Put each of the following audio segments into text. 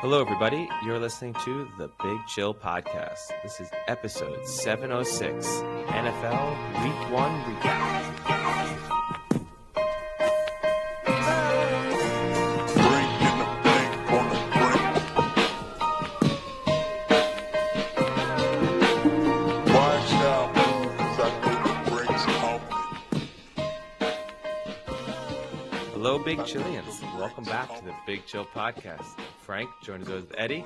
Hello, everybody. You're listening to the Big Chill Podcast. This is episode 706, NFL Week 1 Recap. Hello, Big Chillians. Welcome back to the Big Chill Podcast. Frank, joined as always with Eddie.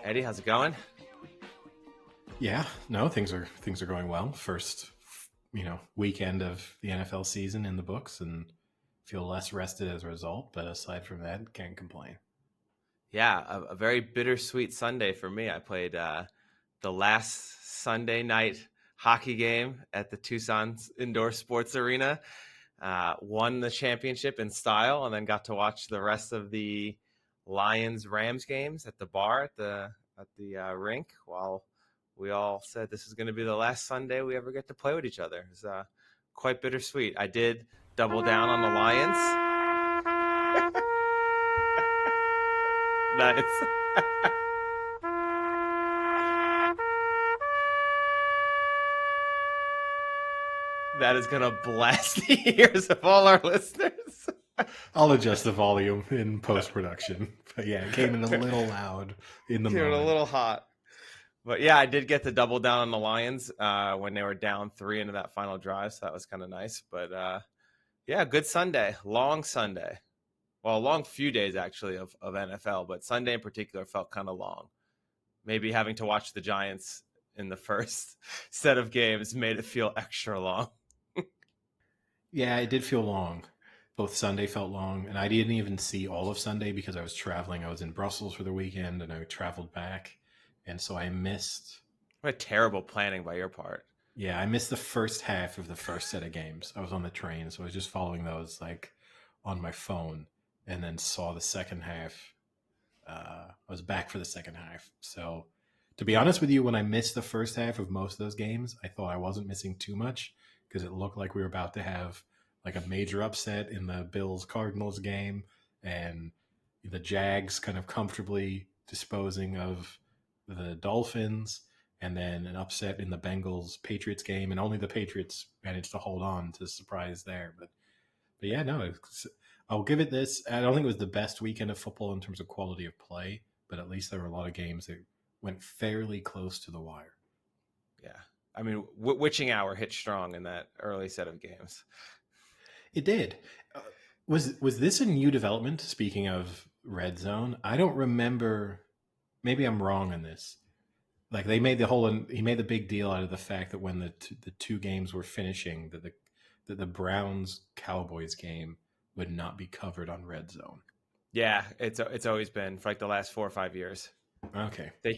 Eddie, how's it going? Yeah, no, things are going well. First, weekend of the NFL season in the books, and feel less rested as a result. But aside from that, can't complain. Yeah, a very bittersweet Sunday for me. I played the last Sunday night hockey game at the Tucson Indoor Sports Arena. Won the championship in style, and then got to watch the rest of the Lions-Rams games at the bar at the rink while we all said this is going to be the last Sunday we ever get to play with each other. It's quite bittersweet. I did double down on the Lions. Nice. That is going to blast the ears of all our listeners. I'll adjust the volume in post-production. But yeah, it came in a little loud in the moment. A little hot. But yeah, I did get to double down on the Lions when they were down 3 into that final drive. So that was kind of nice. But yeah, good Sunday. Long Sunday. Well, a long few days, actually, of NFL. But Sunday in particular felt kind of long. Maybe having to watch the Giants in the first set of games made it feel extra long. Yeah, it did feel long. Both Sunday felt long, and I didn't even see all of Sunday because I was traveling. I was in Brussels for the weekend, and I traveled back, and so I missed... What terrible planning by your part. Yeah, I missed the first half of the first set of games. I was on the train, so I was just following those on my phone, and then saw the second half. I was back for the second half. So, to be honest with you, when I missed the first half of most of those games, I thought I wasn't missing too much because it looked like we were about to have a major upset in the Bills-Cardinals game, and the Jags kind of comfortably disposing of the Dolphins, and then an upset in the Bengals-Patriots game, and only the Patriots managed to hold on to the surprise there. But yeah, no, I'll give it this. I don't think it was the best weekend of football in terms of quality of play, but at least there were a lot of games that went fairly close to the wire. Yeah. I mean, witching hour hit strong in that early set of games. It did. Was this a new development? Speaking of red zone, I don't remember. Maybe I'm wrong on this. He made the big deal out of the fact that when the two games were finishing, that the Browns Cowboys game would not be covered on red zone. Yeah, it's always been for the last 4 or 5 years. Okay, they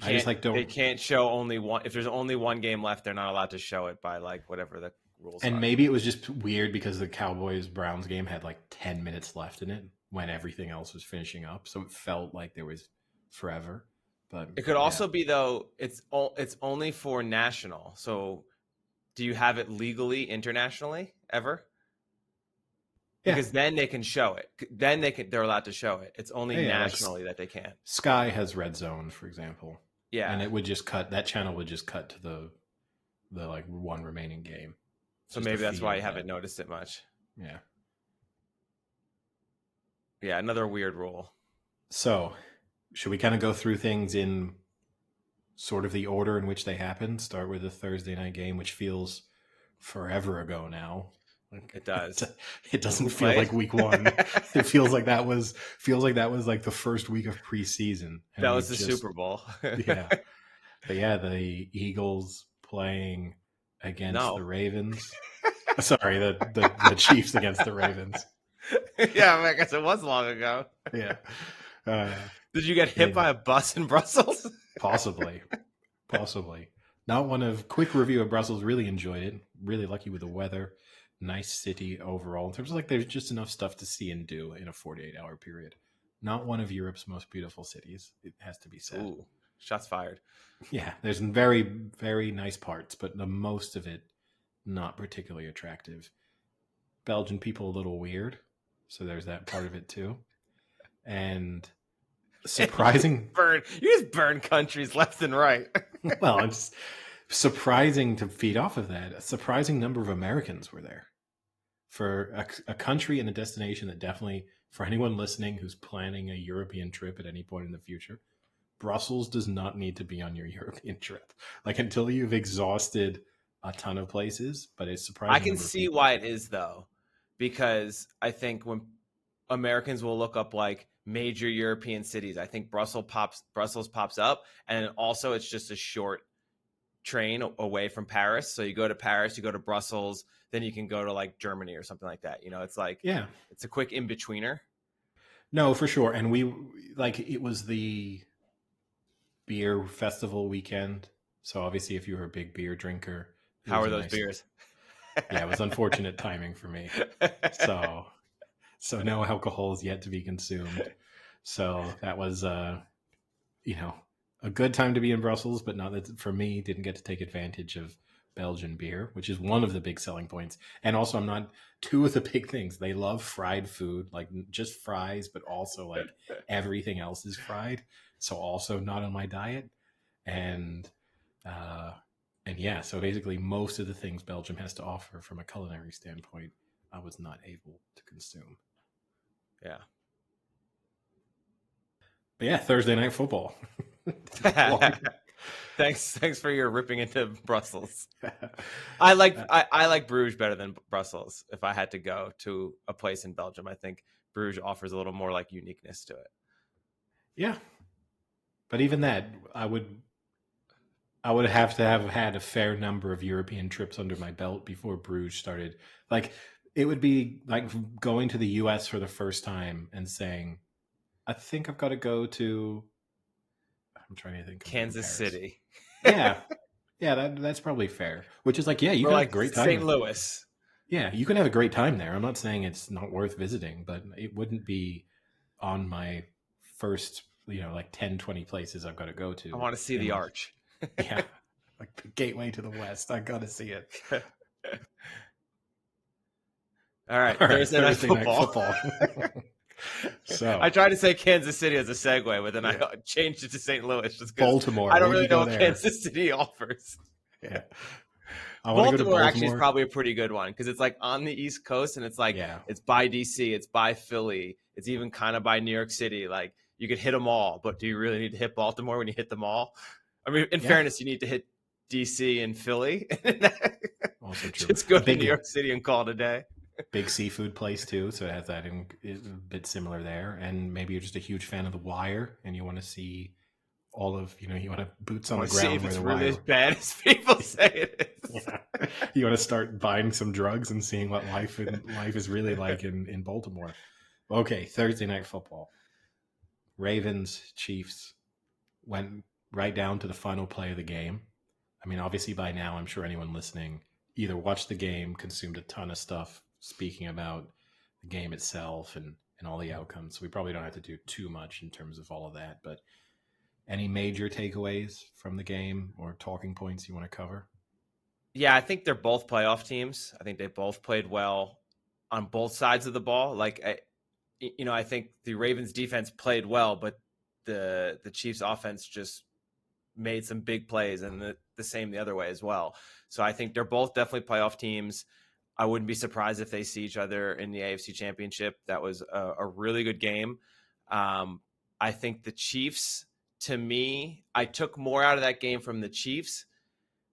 can't show only one. If there's only one game left, they're not allowed to show it by whatever the rules are. And maybe it was just weird because the Cowboys-Browns game had 10 minutes left in it when everything else was finishing up, so it felt like there was forever. But it could also be, though, it's only for national. So do you have it legally internationally ever? Because then they can show it. Then they're allowed to show it. It's only nationally that they can't. Sky has red zone, for example. Yeah. And it would just cut, that channel would just cut to the one remaining game. So maybe that's why you haven't noticed it much. Yeah. Yeah, another weird rule. So, should we kind of go through things in sort of the order in which they happened? Start with the Thursday night game, which feels forever ago now. It does. It doesn't feel like week one. It feels like that was the first week of preseason. That was the Super Bowl. Yeah. But yeah, the Eagles playing against the Ravens. Sorry, the Chiefs against the Ravens. Yeah, I guess it was long ago. Yeah. Did you get hit by a bus in Brussels? Possibly. Not one of quick review of Brussels. Really enjoyed it. Really lucky with the weather. Nice city overall. In terms of there's just enough stuff to see and do in a 48-hour period. Not one of Europe's most beautiful cities. It has to be said. Ooh, shots fired. Yeah, there's very, very nice parts, but the most of it not particularly attractive. Belgian people a little weird, so there's that part of it too. And surprising. You just burn countries left and right. Well, it's surprising to feed off of that. A surprising number of Americans were there for a country and a destination that definitely, for anyone listening who's planning a European trip at any point in the future, Brussels does not need to be on your European trip. Like until you've exhausted a ton of places, but it's surprising. I can see why it is though, because I think when Americans will look up like major European cities, I think Brussels pops up, and also it's just a short train away from Paris. So you go to Paris, you go to Brussels, then you can go to like Germany or something like that. It's like, yeah, it's a quick in-betweener. No, for sure. And it was the beer festival weekend. So obviously if you were a big beer drinker, how are those beers? Yeah, it was unfortunate timing for me. So no alcohol is yet to be consumed. So that was a good time to be in Brussels, but not that for me, didn't get to take advantage of Belgian beer, which is one of the big selling points. And also I'm not two of the big things. They love fried food, like just fries, but also like everything else is fried. So also not on my diet. And yeah, so basically most of the things Belgium has to offer from a culinary standpoint, I was not able to consume. Yeah. But yeah, Thursday night football. Thanks for your ripping into Brussels. I like Bruges better than Brussels. If I had to go to a place in Belgium, I think Bruges offers a little more like uniqueness to it. Yeah. But even that, I would have to have had a fair number of European trips under my belt before Bruges started. Like it would be like going to the US for the first time and saying, I think I've got to go to, I'm trying to think of Kansas City. Yeah. Yeah, that's probably fair. Which is like, yeah, you can have a great time. St. Louis. Yeah, you can have a great time there. I'm not saying it's not worth visiting, but it wouldn't be on my first, like 10, 20 places I've got to go to. I want to see the arch. Yeah, like the gateway to the West. I got to see it. All right, Thursday night football. So I tried to say Kansas City as a segue, but then I changed it to St. Louis. Just Baltimore. I don't really know what Kansas City offers. Yeah. Baltimore actually is probably a pretty good one because it's like on the East Coast and it's like it's by DC, it's by Philly, it's even kind of by New York City. Like you could hit them all, but do you really need to hit Baltimore when you hit them all? I mean, in fairness, you need to hit DC and Philly. Also true. Just go to New York City and call it a day. Big seafood place too, so it has that a bit similar there. And maybe you're just a huge fan of The Wire and you want to see all of, you want to boots on the ground. See if it's really as bad as people say it is. Yeah. You want to start buying some drugs and seeing what life is really like in Baltimore. Okay, Thursday night football. Ravens, Chiefs went right down to the final play of the game. I mean, obviously by now, I'm sure anyone listening either watched the game, consumed a ton of stuff speaking about the game itself and all the outcomes. So we probably don't have to do too much in terms of all of that. But any major takeaways from the game or talking points you want to cover? Yeah, I think they're both playoff teams. I think they both played well on both sides of the ball. Like, I think the Ravens defense played well, but the Chiefs offense just made some big plays, and the same the other way as well. So I think they're both definitely playoff teams. I wouldn't be surprised if they see each other in the AFC Championship. That was a really good game. I think the Chiefs, to me, I took more out of that game from the Chiefs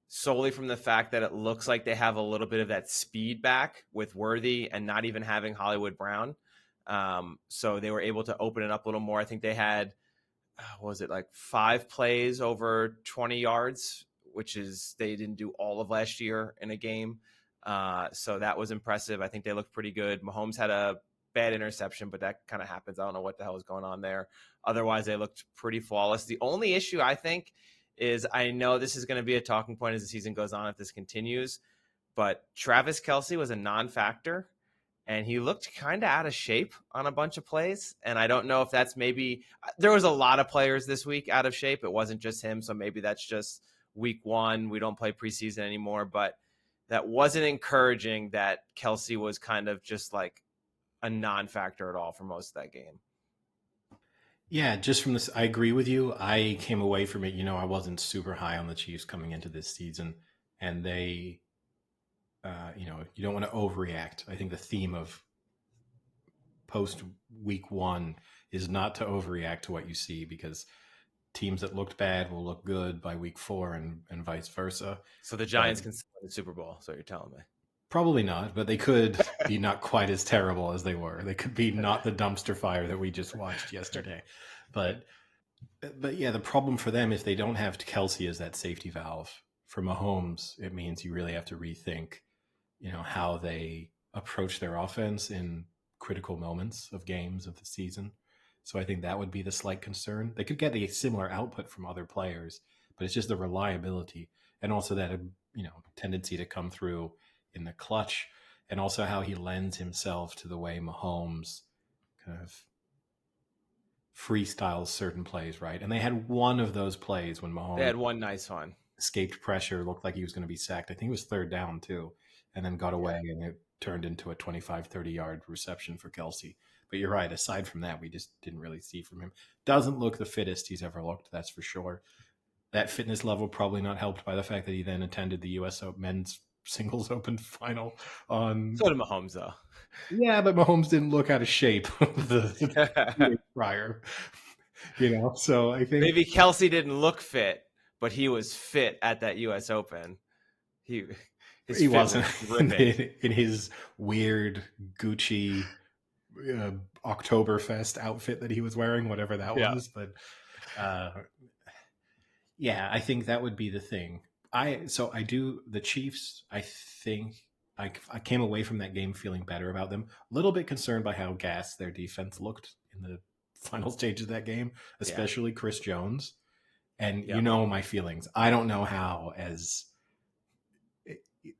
solely from the fact that it looks like they have a little bit of that speed back with Worthy and not even having Hollywood Brown. So they were able to open it up a little more. I think they had, what was it, like 5 plays over 20 yards, which is they didn't do all of last year in a game. So that was impressive. I think they looked pretty good. Mahomes had a bad interception, but that kind of happens. I don't know what the hell was going on there. Otherwise, they looked pretty flawless. The only issue I think is, I know this is going to be a talking point as the season goes on if this continues, but Travis Kelce was a non-factor, and he looked kind of out of shape on a bunch of plays. And I don't know if that's maybe – there was a lot of players this week out of shape. It wasn't just him, so maybe that's just week 1. We don't play preseason anymore, but that wasn't encouraging that Kelce was kind of just like a non-factor at all for most of that game. Yeah, just from this, I agree with you. I came away from it. I wasn't super high on the Chiefs coming into this season, and you don't want to overreact. I think the theme of post week one is not to overreact to what you see because teams that looked bad will look good by week four and vice versa. So the But Giants can still win the Super Bowl. So you're telling me. probably not, but they could be not quite as terrible as they were. They could be not the dumpster fire that we just watched yesterday. But but yeah, the problem for them is they don't have Kelsey as that safety valve. For Mahomes, it means you really have to rethink, how they approach their offense in critical moments of games of the season. So I think that would be the slight concern. They could get a similar output from other players, but it's just the reliability and also that tendency to come through in the clutch, and also how he lends himself to the way Mahomes kind of freestyles certain plays, right? And they had one of those plays when They Mahomes had one nice one. escaped pressure, looked like he was going to be sacked. I think it was third down too, and then got away, and it turned into a 25, 30-yard reception for Kelsey. But you're right. Aside from that, we just didn't really see from him. Doesn't look the fittest he's ever looked, that's for sure. That fitness level probably not helped by the fact that he then attended the U.S. Men's Singles Open final on. So did Mahomes, though. Yeah, but Mahomes didn't look out of shape the prior. So I think Maybe Kelsey didn't look fit, but he was fit at that U.S. Open. He wasn't was in his weird Gucci Oktoberfest outfit that he was wearing, whatever that was. But yeah, I think that would be the thing. The Chiefs. I think I came away from that game feeling better about them. A little bit concerned by how gassed their defense looked in the final stage of that game, especially Chris Jones. And my feelings. I don't know how as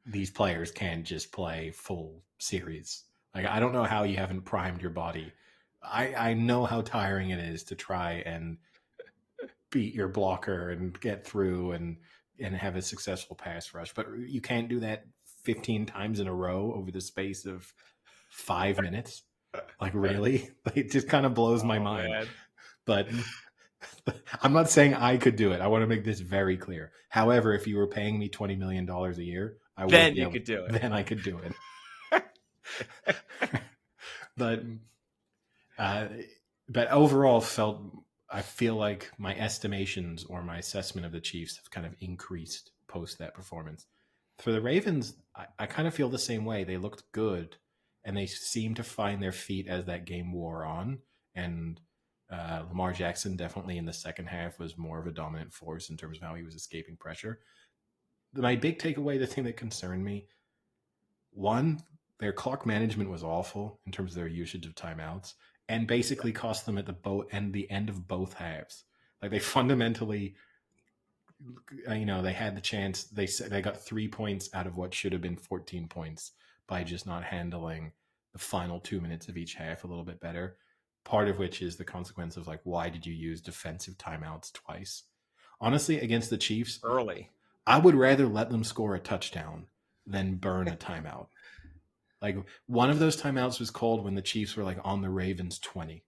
these players can just play full series. Like I don't know how you haven't primed your body. I know how tiring it is to try and beat your blocker and get through and have a successful pass rush, but you can't do that 15 times in a row over the space of 5 minutes. Like really, it just kind of blows my mind. Man. But I'm not saying I could do it. I want to make this very clear. However, if you were paying me $20 million a year, then you could do it. Then I could do it. But overall, I feel like my estimations or my assessment of the Chiefs have kind of increased post that performance. For the Ravens, I kind of feel the same way. They looked good, and they seemed to find their feet as that game wore on. And Lamar Jackson definitely in the second half was more of a dominant force in terms of how he was escaping pressure. My big takeaway, the thing that concerned me, one, their clock management was awful in terms of their usage of timeouts, and basically cost them at the end of both halves. Like they fundamentally, they had the chance. They got 3 points out of what should have been 14 points by just not handling the final 2 minutes of each half a little bit better. Part of which is the consequence of why did you use defensive timeouts twice? Honestly, against the Chiefs, early, I would rather let them score a touchdown than burn a timeout. Like one of those timeouts was called when the Chiefs were on the Ravens 20.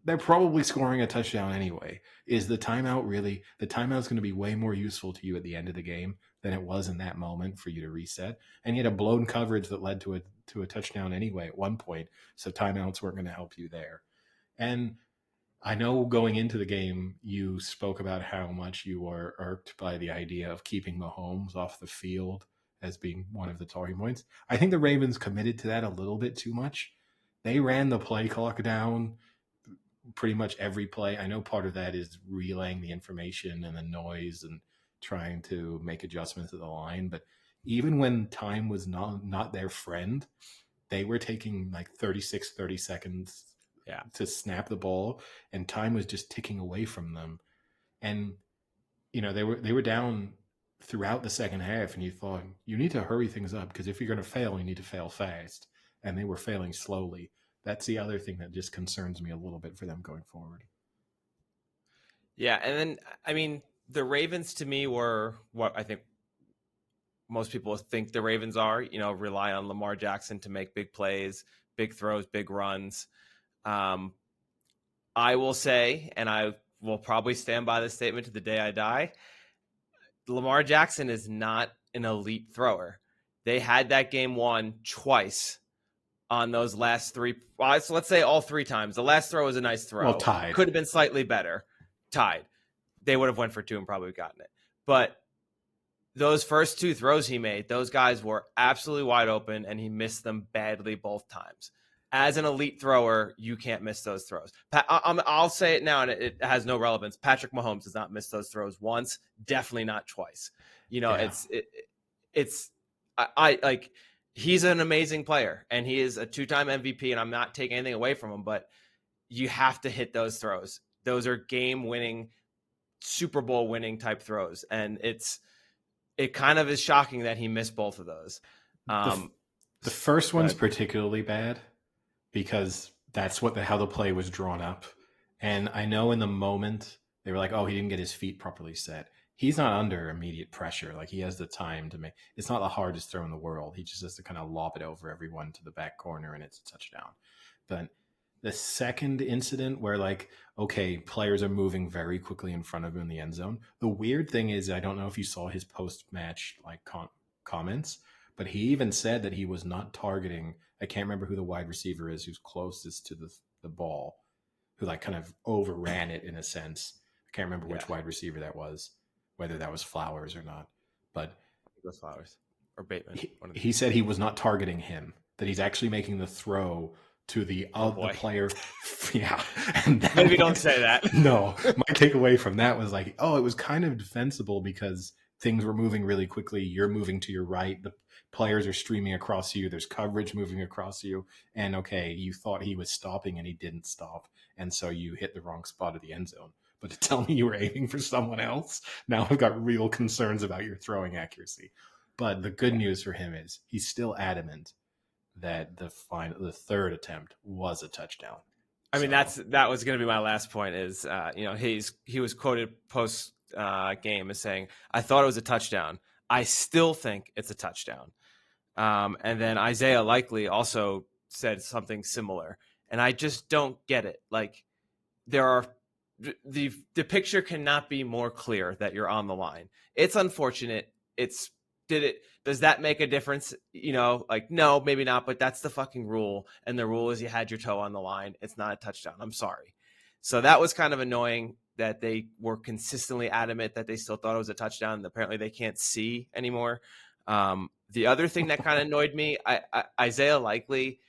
They're probably scoring a touchdown anyway. Is the timeout really? The timeout's going to be way more useful to you at the end of the game than it was in that moment for you to reset. And you had a blown coverage that led to a touchdown anyway at one point. So timeouts weren't going to help you there. And I know going into the game, you spoke about how much you were irked by the idea of keeping Mahomes off the field as being one of the talking points. I think the Ravens committed to that a little bit too much. They ran the play clock down pretty much every play. I know part of that is relaying the information and the noise and trying to make adjustments to the line. But even when time was not their friend, they were taking 36, 30 seconds to snap the ball, and time was just ticking away from them. And, they were down throughout the second half, and you thought, you need to hurry things up because if you're going to fail, you need to fail fast. And they were failing slowly. That's the other thing that just concerns me a little bit for them going forward. Yeah, and then, the Ravens to me were what I think most people think the Ravens are, rely on Lamar Jackson to make big plays, big throws, big runs. I will say, and I will probably stand by this statement to the day I die, Lamar Jackson is not an elite thrower. They had that game won twice on those last three. Well, so let's say all three times. The last throw was a nice throw. Well, tied. Could have been slightly better. Tied. They would have went for 2 and probably gotten it. But those first 2 throws he made, those guys were absolutely wide open, and he missed them badly both times. As an elite thrower, you can't miss those throws. I'll say it now, and it has no relevance. Patrick Mahomes does not miss those throws once, definitely not twice. I like, he's an amazing player, and he is a 2-time MVP, and I'm not taking anything away from him, but you have to hit those throws. Those are game-winning, Super Bowl-winning type throws, and it kind of is shocking that he missed both of those. The first one's particularly bad because that's how the play was drawn up. And I know in the moment they were like, oh, he didn't get his feet properly set. He's not under immediate pressure. Like, he has the time to make, it's not the hardest throw in the world. He just has to kind of lob it over everyone to the back corner and it's a touchdown. But the second incident where, like, okay, players are moving very quickly in front of him in the end zone. The weird thing is, I don't know if you saw his post-match like comments, but he even said that he was not targeting. I can't remember who the wide receiver is who's closest to the ball, who like kind of overran it in a sense. I can't remember which wide receiver that was, whether that was Flowers or not. But it was Flowers or Bateman. He said he was not targeting him, that he's actually making the throw to the player. Yeah. And maybe don't say that. No. My takeaway from that was like, oh, it was kind of defensible because things were moving really quickly. You're moving to your right. The players are streaming across you. There's coverage moving across you. And okay, you thought he was stopping and he didn't stop. And so you hit the wrong spot of the end zone. But to tell me you were aiming for someone else, now I've got real concerns about your throwing accuracy. But the good news for him is he's still adamant that the third attempt was a touchdown. I mean, that was going to be my last point. Is he was quoted post game as saying, "I thought it was a touchdown. I still think it's a touchdown." And then Isaiah Likely also said something similar, and I just don't get it. Like, the picture cannot be more clear that you're on the line. It's unfortunate. Does that make a difference? Like, no, maybe not, but that's the fucking rule. And the rule is you had your toe on the line. It's not a touchdown. I'm sorry. So that was kind of annoying that they were consistently adamant that they still thought it was a touchdown. Apparently they can't see anymore. The other thing that kind of annoyed me, Isaiah Likely,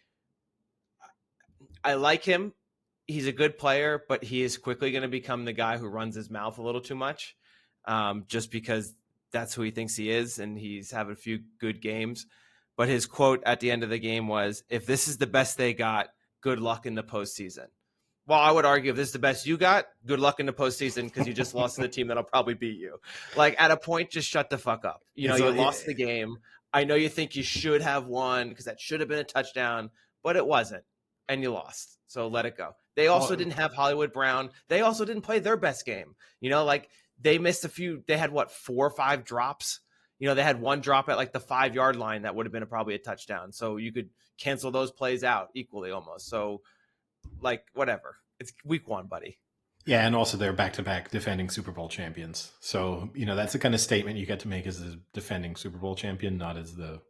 I like him. He's a good player, but he is quickly going to become the guy who runs his mouth a little too much, just because that's who he thinks he is, and he's having a few good games. But his quote at the end of the game was, "If this is the best they got, good luck in the postseason." Well, I would argue if this is the best you got, good luck in the postseason, because you just lost to the team that'll probably beat you. Like, at a point, just shut the fuck up. You lost the game. I know you think you should have won because that should have been a touchdown, but it wasn't, and you lost. So let it go. They also didn't have Hollywood Brown. They also didn't play their best game. They missed a few. They had 4 or 5 drops. They had one drop at like the 5-yard line that would have been probably a touchdown. So you could cancel those plays out equally almost. So, like, whatever. It's week 1, buddy. Yeah, and also they're back-to-back defending Super Bowl champions. So, that's the kind of statement you get to make as a defending Super Bowl champion, not as the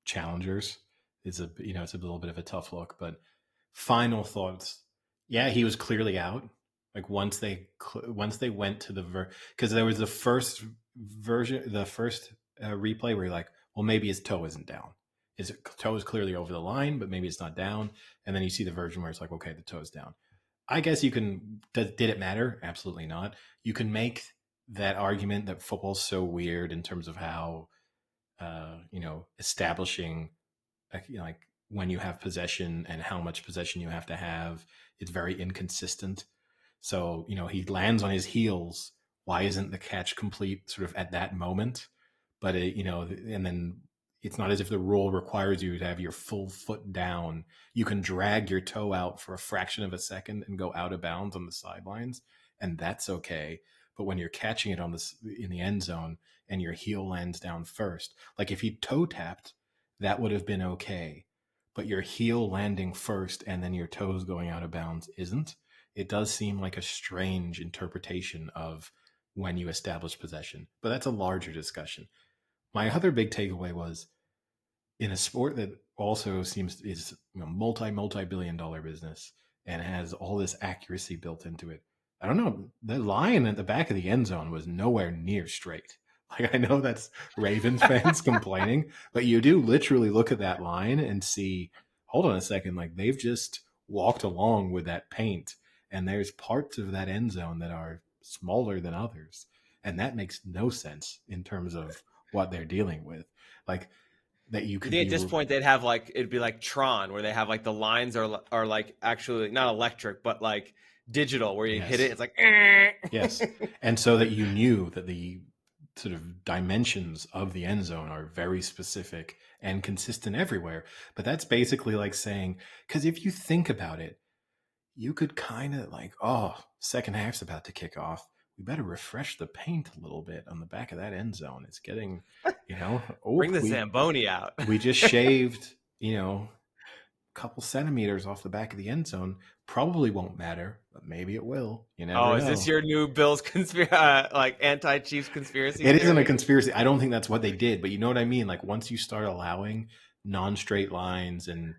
challengers. It's a little bit of a tough look. But final thoughts. Yeah, he was clearly out. Like, once they went to because there was the first replay where you're like, well, maybe his toe isn't down. His toe is clearly over the line, but maybe it's not down. And then you see the version where it's like, okay, the toe's down. I guess you can. Did it matter? Absolutely not. You can make that argument that football's so weird in terms of how, establishing, like when you have possession and how much possession you have to have. It's very inconsistent. So, he lands on his heels. Why isn't the catch complete sort of at that moment? But, and then it's not as if the rule requires you to have your full foot down. You can drag your toe out for a fraction of a second and go out of bounds on the sidelines, and that's okay. But when you're catching it in the end zone and your heel lands down first, like if he toe tapped, that would have been okay. But your heel landing first and then your toes going out of bounds isn't. it does seem like a strange interpretation of when you establish possession. But that's a larger discussion. My other big takeaway was in a sport that also seems is multi billion-dollar business and has all this accuracy built into it. I don't know. The line at the back of the end zone was nowhere near straight. Like, I know that's Ravens fans complaining, but you do literally look at that line and see, hold on a second, like they've just walked along with that paint, and there's parts of that end zone that are smaller than others, and that makes no sense in terms of what they're dealing with. Like, that you You could think be at this point they'd have like it'd be like Tron, where they have like the lines are like actually not electric, but like digital, where you hit it, yes, it's like yes, and so that you knew that the sort of dimensions of the end zone are very specific and consistent everywhere. But that's basically like saying, because if you think about it, you could kind of like, oh, second half's about to kick off. We better refresh the paint a little bit on the back of that end zone. It's getting, bring the we Zamboni out. just shaved, a couple centimeters off the back of the end zone. Probably won't matter, but maybe it will. You never Oh, is know. this your new Bills like anti-Chiefs conspiracy It theory? isn't a conspiracy. I don't think that's what they did, but you know what I mean? Like, once you start allowing non-straight lines and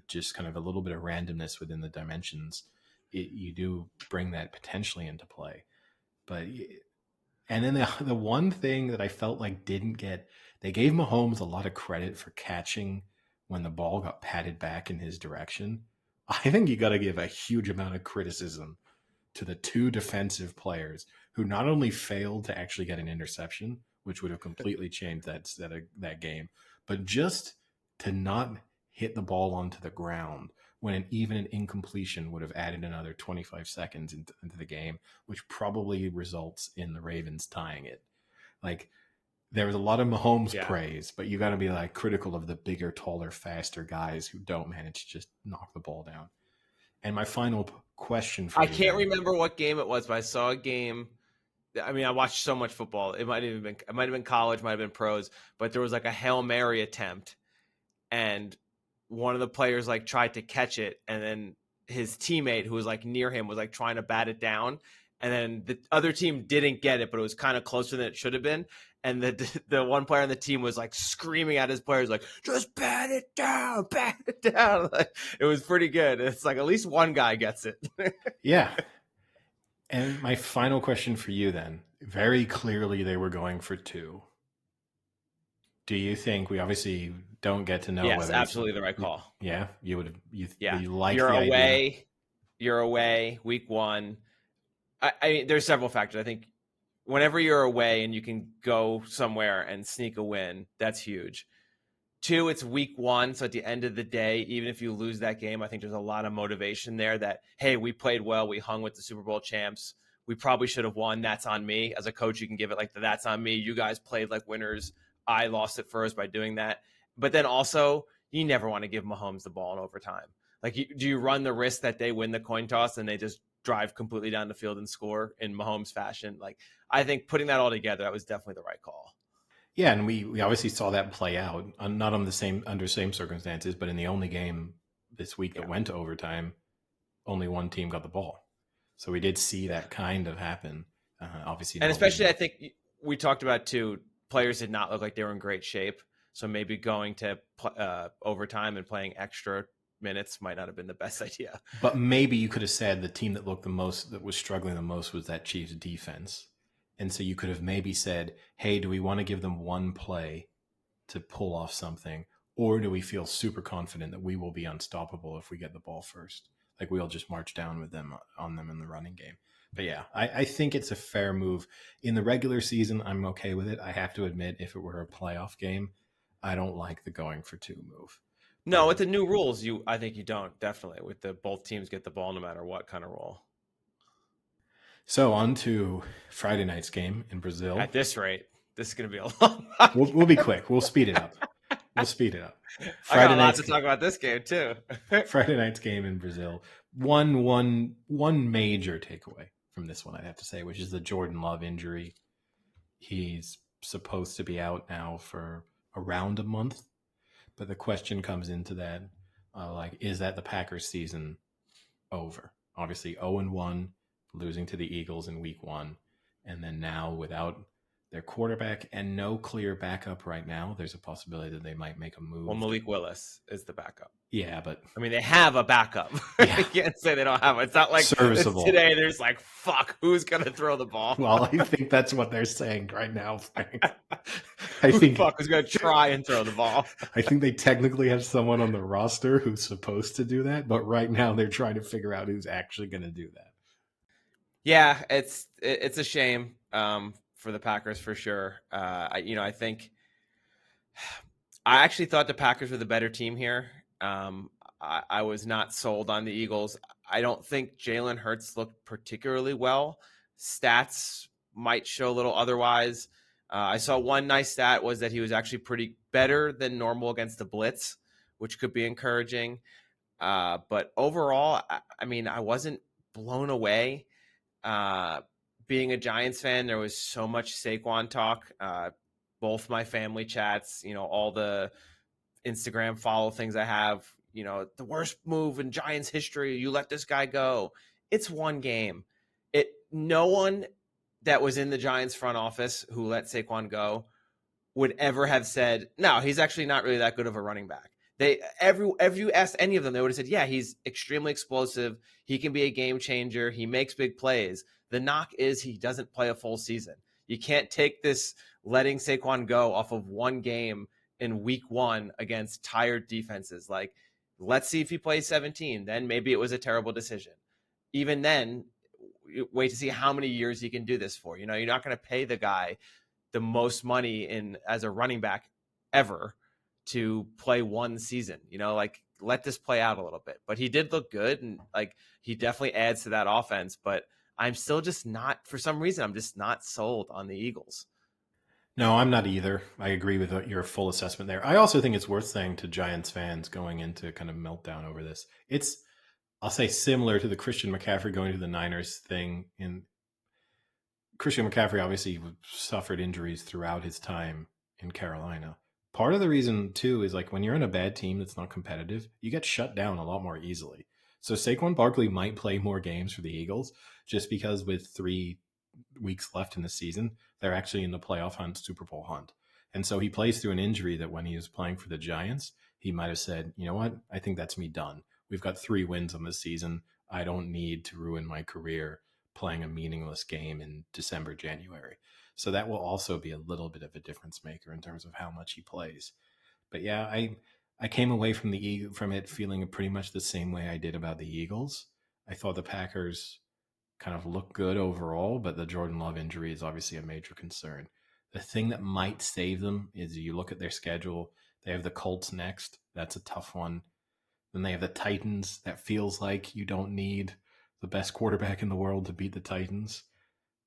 just kind of a little bit of randomness within the dimensions, you do bring that potentially into play. But and then the one thing that I felt like didn't get, they gave Mahomes a lot of credit for catching when the ball got patted back in his direction. I think you got to give a huge amount of criticism to the two defensive players who not only failed to actually get an interception, which would have completely changed that game, but just to not hit the ball onto the ground when even an incompletion would have added another 25 seconds into the game, which probably results in the Ravens tying it. Like, there was a lot of Mahomes praise, but you got to be like critical of the bigger, taller, faster guys who don't manage to just knock the ball down. And my final question for I you, can't remember what game it was, but I saw a game. I mean, I watched so much football. It might have been college, might have been pros, but there was like a Hail Mary attempt, and one of the players like tried to catch it, and then his teammate who was like near him was like trying to bat it down, and then the other team didn't get it, but it was kind of closer than it should have been. And the one player on the team was like screaming at his players, like, just bat it down, bat it down. Like, it was pretty good. It's like at least one guy gets it. Yeah. And my final question for you then, very clearly they were going for two. Do you think, we obviously don't get to know Yes, whether absolutely the right call. Yeah, you would have, Yeah, you like you're the away. idea. You're away week one. I there's several factors. I think whenever you're away and you can go somewhere and sneak a win, that's huge. Two, it's week one. So at the end of the day, even if you lose that game, I think there's a lot of motivation there that, hey, we played well. We hung with the Super Bowl champs. We probably should have won. That's on me. As a coach, you can give it like that's on me. You guys played like winners. I lost it first by doing that. But then also, you never want to give Mahomes the ball in overtime. Like, do you run the risk that they win the coin toss and they just drive completely down the field and score in Mahomes fashion? Like, I think putting that all together, that was definitely the right call. Yeah, and we obviously saw that play out, not on the same under same circumstances, but in the only game this week that went to overtime, only one team got the ball. So we did see that kind of happen. Obviously, and especially I think we talked about too, players did not look like they were in great shape. So maybe going to overtime and playing extra minutes might not have been the best idea. But maybe you could have said the team that looked the most, that was struggling the most, was that Chiefs defense. And so you could have maybe said, hey, do we want to give them one play to pull off something? Or do we feel super confident that we will be unstoppable if we get the ball first? Like, we'll just march down with them on them in the running game. But yeah, I think it's a fair move. In the regular season, I'm okay with it. I have to admit, if it were a playoff game, I don't like the going for two move. No, with the new rules, I think you don't, definitely, with the both teams get the ball no matter what kind of rule. So on to Friday night's game in Brazil. At this rate, this is going to be a long We'll be quick. We'll speed it up. Friday I got a lot to talk about this game too. Friday night's game in Brazil. One major takeaway from this one, I'd have to say, which is the Jordan Love injury. He's supposed to be out now for around a month, but the question comes into that, is that the Packers season over? obviously 0-1, losing to the Eagles in week 1. And then now without their quarterback and no clear backup right now, there's a possibility that they might make a move. Well, Malik Willis is the backup. Yeah, but I mean, they have a backup. Yeah. You can't say they don't have it. It's not like Serviceable. today there's like, fuck, who's going to throw the ball? Well, I think that's what they're saying right now, Frank. Who's going to try and throw the ball? I think they technically have someone on the roster who's supposed to do that, but right now they're trying to figure out who's actually going to do that. Yeah, it's a shame for the Packers for sure. I actually thought the Packers were the better team here. I was not sold on the Eagles. I don't think Jalen Hurts looked particularly well. Stats might show a little otherwise. I saw one nice stat was that he was actually pretty better than normal against the blitz, which could be encouraging. But overall, I wasn't blown away. Being a Giants fan, there was so much Saquon talk. Both my family chats, all the Instagram follow things I have, the worst move in Giants history. You let this guy go. It's one game. No one that was in the Giants front office who let Saquon go would ever have said, no, he's actually not really that good of a running back. If you asked any of them, they would have said, yeah, he's extremely explosive. He can be a game changer. He makes big plays. The knock is he doesn't play a full season. You can't take this letting Saquon go off of one game in week 1 against tired defenses. Like, let's see if he plays 17. Then maybe it was a terrible decision. Even then, wait to see how many years he can do this for. You're not going to pay the guy the most money as a running back ever to play one season. Let this play out a little bit. But he did look good, and he definitely adds to that offense. But I'm still just not, for some reason, I'm just not sold on the Eagles. No, I'm not either. I agree with your full assessment there. I also think it's worth saying to Giants fans going into kind of meltdown over this. It's, I'll say, similar to the Christian McCaffrey going to the Niners thing. In Christian McCaffrey obviously suffered injuries throughout his time in Carolina. Part of the reason, too, is when you're in a bad team that's not competitive, you get shut down a lot more easily. So Saquon Barkley might play more games for the Eagles just because with 3 weeks left in the season, they're actually in the playoff hunt, Super Bowl hunt. And so he plays through an injury that when he was playing for the Giants, he might have said, you know what? I think that's me done. We've got 3 wins on this season. I don't need to ruin my career playing a meaningless game in December, January. So that will also be a little bit of a difference maker in terms of how much he plays. But yeah, I came away from it feeling pretty much the same way I did about the Eagles. I thought the Packers kind of look good overall, but the Jordan Love injury is obviously a major concern. The thing that might save them is you look at their schedule. They have the Colts next. That's a tough one. Then they have the Titans. That feels like you don't need the best quarterback in the world to beat the Titans.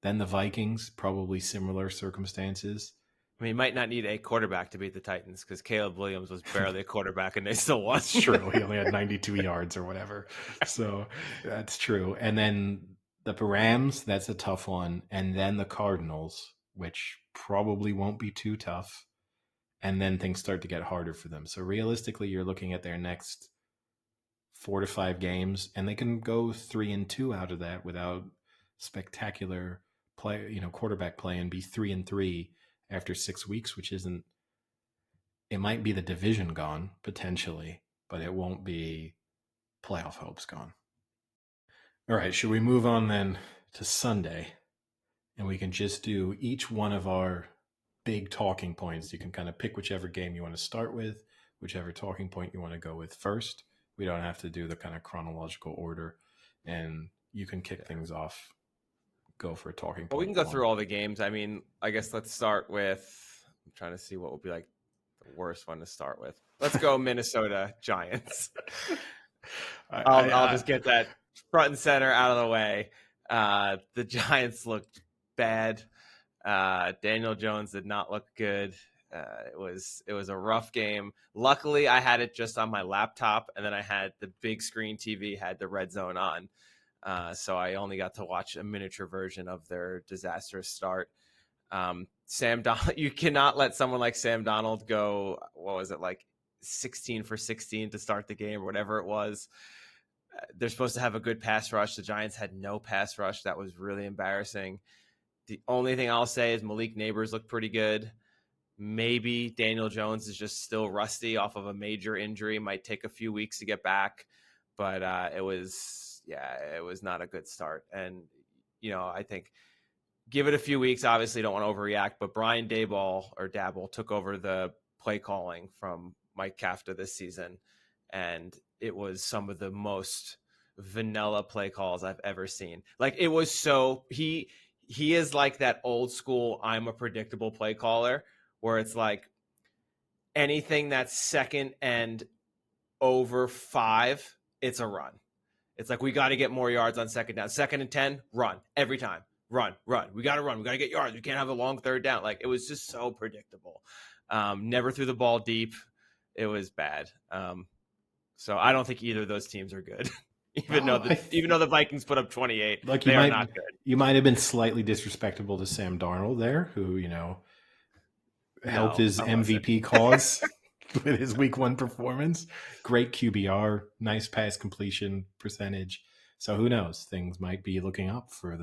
Then the Vikings, probably similar circumstances. You might not need a quarterback to beat the Titans because Caleb Williams was barely a quarterback and they still won. That's true. He only had 92 yards or whatever. So that's true. And then the Rams, that's a tough one. And then the Cardinals, which probably won't be too tough. And then things start to get harder for them. So realistically, you're looking at their next 4 to 5 games, and they can go 3-2 out of that without spectacular play, quarterback play, and be 3-3 after 6 weeks, which isn't. It might be the division gone potentially, but it won't be playoff hopes gone. All right, should we move on then to Sunday? And we can just do each one of our big talking points. You can kind of pick whichever game you want to start with, whichever talking point you want to go with first. We don't have to do the kind of chronological order, and you can kick things off. Go for a talking point. Well, we can go through all the games. I guess let's start with, I'm trying to see what would be the worst one to start with. Let's go Minnesota Giants. I'll just get that front and center out of the way. The Giants looked bad. Daniel Jones did not look good. It was a rough game. Luckily, I had it just on my laptop, and then I had the big screen TV had the red zone on. So I only got to watch a miniature version of their disastrous start. Sam Donald, you cannot let someone like Sam Donald go, 16 for 16 to start the game or whatever it was. They're supposed to have a good pass rush. The Giants had no pass rush. That was really embarrassing. The only thing I'll say is Malik Neighbors looked pretty good. Maybe Daniel Jones is just still rusty off of a major injury. Might take a few weeks to get back, but it was not a good start. And I think give it a few weeks. Obviously, don't want to overreact, but Brian Daboll took over the play calling from Mike Kafka this season, and it was some of the most vanilla play calls I've ever seen. Like, it was so he is like that old school I'm a predictable play caller, where it's like anything that's second and over 5, it's a run. It's like, we got to get more yards on second down. 2nd and 10, run every time. Run. We got to run. We got to get yards. We can't have a long third down. Like, it was just so predictable. Never threw the ball deep. It was bad. So I don't think either of those teams are good. even though the Vikings put up 28, like they are not good. You might have been slightly disrespectful to Sam Darnold there, who helped his MVP cause with his Week 1 performance. Great QBR, nice pass completion percentage. So who knows? Things might be looking up for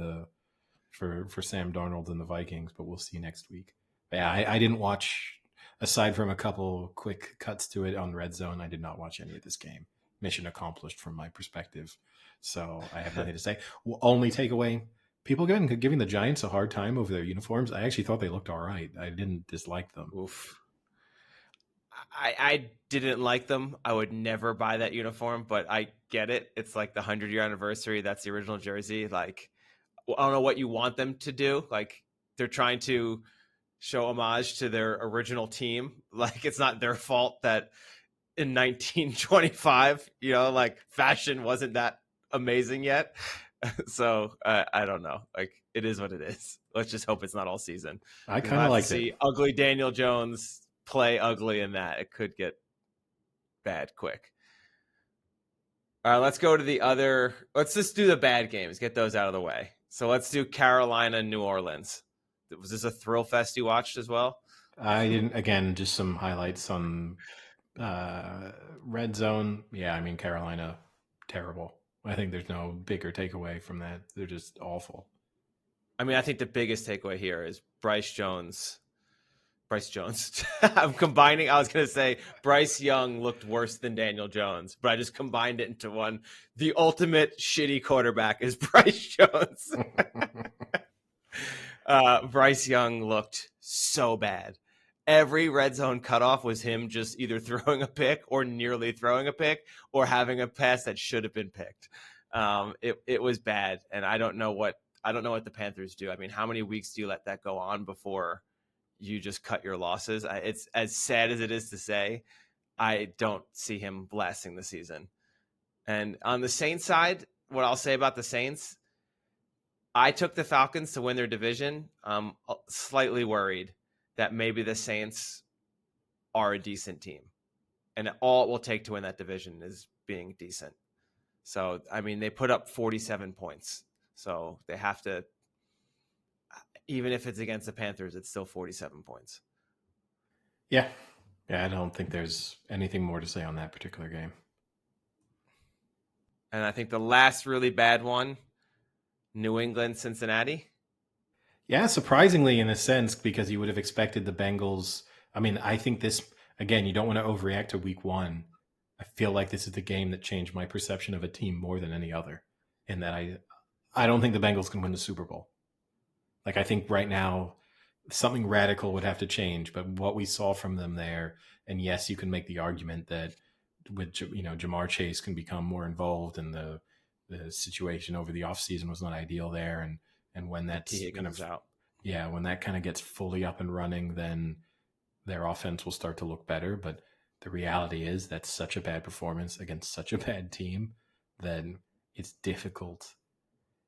Sam Darnold and the Vikings, but we'll see next week. But yeah, I didn't watch, aside from a couple quick cuts to it on Red Zone, I did not watch any of this game. Mission accomplished from my perspective. So I have nothing to say. Only takeaway, people giving the Giants a hard time over their uniforms. I actually thought they looked all right. I didn't dislike them. Oof. I didn't like them. I would never buy that uniform, but I get it. It's like the 100-year anniversary. That's the original jersey. Like, I don't know what you want them to do. Like, they're trying to show homage to their original team. Like, it's not their fault that in 1925, like, fashion wasn't that amazing yet. So I don't know. Like, it is what it is. Let's just hope it's not all season. I kind of like to see ugly Daniel Jones play ugly in that. It could get bad quick. All right, let's go to the other. Let's just do the bad games. Get those out of the way. So let's do Carolina, New Orleans. Was this a thrill fest you watched as well? I didn't. Again, just some highlights on Red Zone. Yeah, I mean, Carolina, terrible. I think there's no bigger takeaway from that. They're just awful. I mean, I think the biggest takeaway here is Bryce Jones. I'm combining. I was going to say Bryce Young looked worse than Daniel Jones, but I just combined it into one. The ultimate shitty quarterback is Bryce Jones. Bryce Young looked so bad. Every red zone cutoff was him just either throwing a pick or nearly throwing a pick or having a pass that should have been picked. It was bad, and I don't know what the Panthers do. I mean, how many weeks do you let that go on before you just cut your losses? It's as sad as it is to say, I don't see him blasting the season. And on the Saints side, what I'll say about the Saints, I took the Falcons to win their division. I'm slightly worried that maybe the Saints are a decent team, and all it will take to win that division is being decent. So, I mean, they put up 47 points, so they have to, even if it's against the Panthers, it's still 47 points. Yeah, I don't think there's anything more to say on that particular game. And I think the last really bad one, New England, Cincinnati. Yeah, surprisingly in a sense, because you would have expected the Bengals. I mean, I think this, again, you don't want to overreact to Week 1. I feel like this is the game that changed my perception of a team more than any other, in that I don't think the Bengals can win the Super Bowl. Like, I think right now something radical would have to change, but what we saw from them there, and yes, you can make the argument that with Jamar Chase can become more involved, and the situation over the offseason was not ideal there, and when that's kind of out, when that kind of gets fully up and running, then their offense will start to look better. But the reality is that's such a bad performance against such a bad team that it's difficult.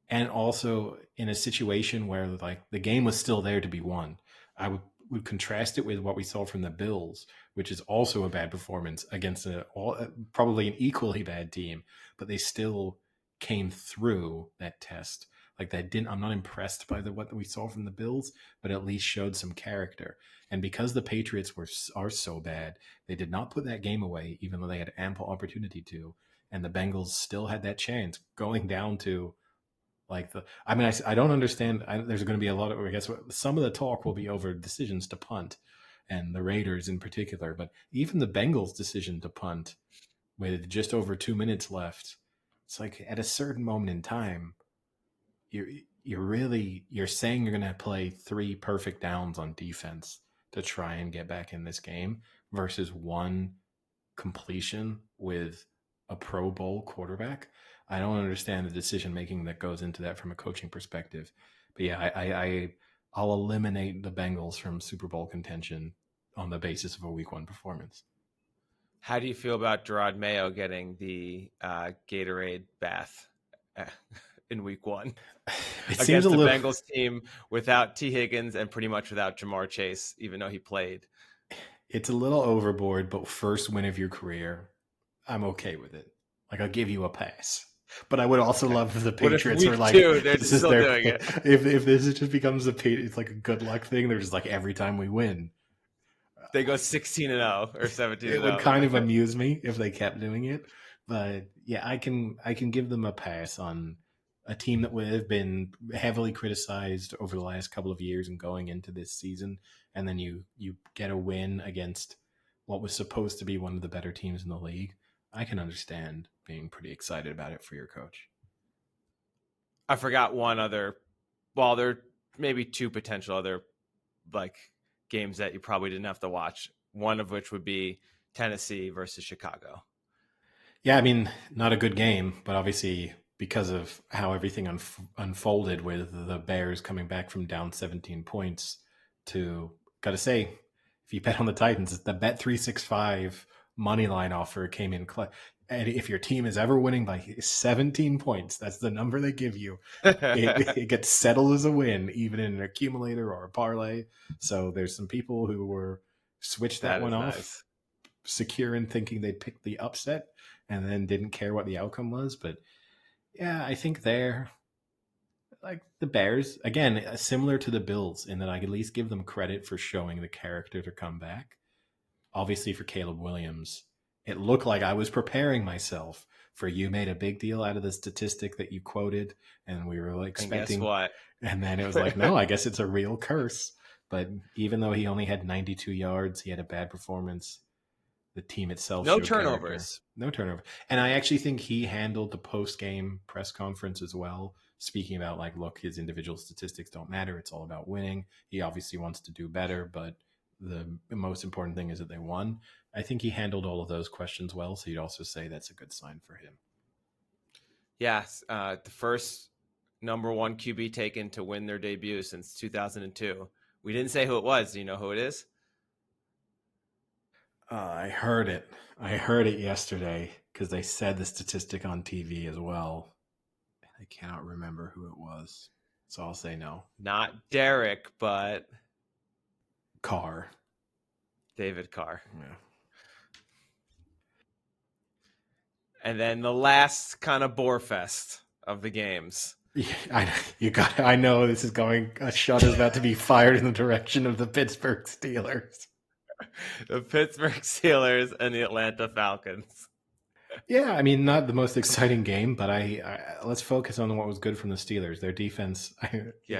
And also in a situation where, like, the game was still there to be won. I would contrast it with what we saw from the Bills, which is also a bad performance against probably an equally bad team, but they still came through that test. Like I'm not impressed by what we saw from the Bills, but at least showed some character. And because the Patriots are so bad, they did not put that game away, even though they had ample opportunity to. And the Bengals still had that chance going down to I don't understand. There's going to be a lot of, I guess, some of the talk will be over decisions to punt and the Raiders in particular. But even the Bengals' decision to punt with just over 2 minutes left, it's like at a certain moment in time, you're saying you're going to play 3 perfect downs on defense to try and get back in this game versus 1 completion with a Pro Bowl quarterback. I don't understand the decision making that goes into that from a coaching perspective. But yeah, I'll eliminate the Bengals from Super Bowl contention on the basis of a Week 1 performance. How do you feel about Gerard Mayo getting the Gatorade bath in Week 1 against the Bengals team without T. Higgins and pretty much without Jamar Chase, even though he played? It's a little overboard, but first win of your career, I'm okay with it. Like, I'll give you a pass. But I would also love if the Patriots were like, this is their, doing it. If this just becomes it's like a good luck thing. They're just like, every time we win, they go 16-0 or 17-0. It would kind of amuse me if they kept doing it. But yeah, I can give them a pass on a team that would have been heavily criticized over the last couple of years and going into this season. And then you get a win against what was supposed to be one of the better teams in the league. I can understand being pretty excited about it for your coach. I forgot one other. Well, there may be 2 potential other games that you probably didn't have to watch. One of which would be Tennessee versus Chicago. Yeah, I mean, not a good game, but obviously because of how everything unfolded with the Bears coming back from down 17 points to, got to say, if you bet on the Titans, the Bet365 money line offer came in. And if your team is ever winning by 17 points, that's the number they give you. It gets settled as a win, even in an accumulator or a parlay. So there's some people who were switched that one off, nice, secure in thinking they'd pick the upset and then didn't care what the outcome was. But yeah, I think they're like the Bears, again, similar to the Bills in that I could at least give them credit for showing the character to come back. Obviously for Caleb Williams, it looked like I was preparing myself for, you made a big deal out of the statistic that you quoted and we were like expecting. And guess what? And then it was like, no, I guess it's a real curse. But even though he only had 92 yards, he had a bad performance. The team itself no turnovers. No turnover. And I actually think he handled the post-game press conference as well, speaking about like, look, his individual statistics don't matter. It's all about winning. He obviously wants to do better, but the most important thing is that they won. I think he handled all of those questions well, so you'd also say that's a good sign for him. Yes, the first number 1 QB taken to win their debut since 2002. We didn't say who it was. Do you know who it is? I heard it. I heard it yesterday because they said the statistic on TV as well. I cannot remember who it was, so I'll say no. Not Derek, but Carr. David Carr. Yeah. And then the last kind of bore fest of the games. Yeah, I know this is going. A shot is about to be fired in the direction of the Pittsburgh Steelers. The Pittsburgh Steelers and the Atlanta Falcons. Yeah, I mean, not the most exciting game, but let's focus on what was good from the Steelers. Their defense,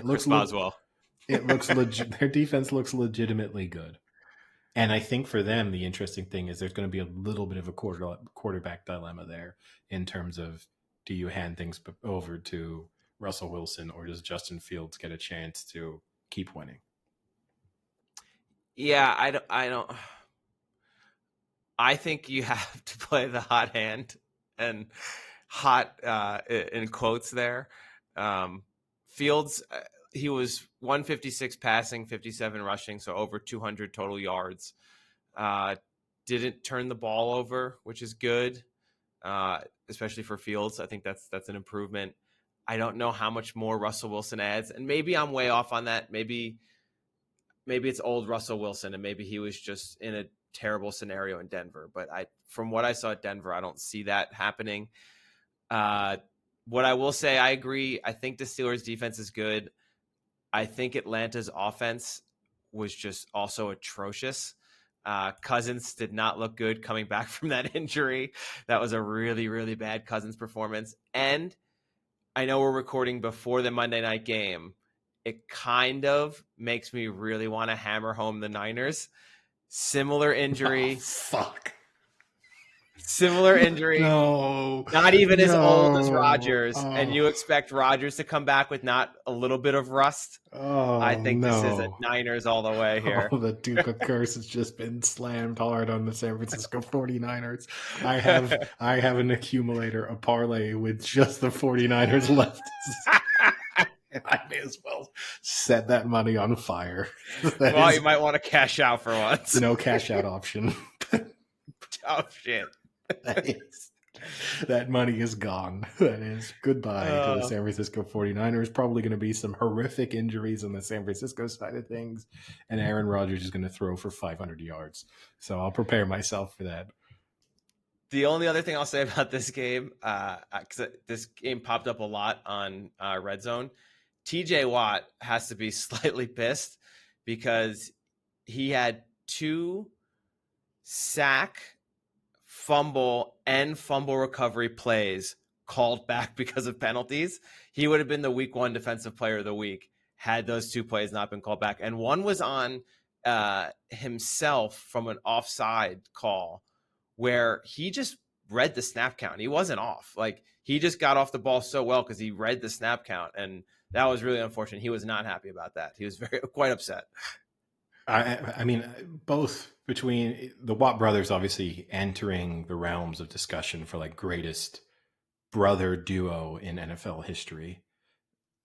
Chris Boswell. It looks legit. Their defense looks legitimately good, and I think for them, the interesting thing is there's going to be a little bit of a quarterback dilemma there in terms of, do you hand things over to Russell Wilson or does Justin Fields get a chance to keep winning? Yeah, I don't. I think you have to play the hot hand, and hot in quotes there. Fields, he was 156 passing, 57 rushing, so over 200 total yards. Didn't turn the ball over, which is good, especially for Fields. I think that's an improvement. I don't know how much more Russell Wilson adds, and maybe I'm way off on that. Maybe it's old Russell Wilson, and maybe he was just in a terrible scenario in Denver. But from what I saw at Denver, I don't see that happening. What I will say, I agree. I think the Steelers' defense is good. I think Atlanta's offense was just also atrocious. Cousins did not look good coming back from that injury. That was a really, really bad Cousins performance. And I know we're recording before the Monday night game. It kind of makes me really want to hammer home the Niners. Similar injury. Oh, fuck. Similar injury. No. Not even as old as No. Rodgers. And Oh. you expect Rodgers to come back with not a little bit of rust. I Oh, think this is a no. Niners all the way here. Oh, the Duke of Curse has just been slammed hard on the San Francisco 49ers. I have an accumulator, a parlay with just the 49ers left. And I may as well set that money on fire. Well, you might want to cash out for once. No cash out option. Oh, shit. That money is gone. That is goodbye to the San Francisco 49ers. Probably going to be some horrific injuries on the San Francisco side of things. And Aaron Rodgers is going to throw for 500 yards. So I'll prepare myself for that. The only other thing I'll say about this game, because this game popped up a lot on Red Zone, TJ Watt has to be slightly pissed because he had 2 sack, fumble, and fumble recovery plays called back because of penalties. He would have been the week 1 defensive player of the week had those 2 plays not been called back. And one was on himself from an offside call where he just read the snap count. He wasn't off. Like, he just got off the ball so well because he read the snap count. And that was really unfortunate. He was not happy about that. He was quite upset. I mean, both between the Watt brothers, obviously entering the realms of discussion for like greatest brother duo in NFL history.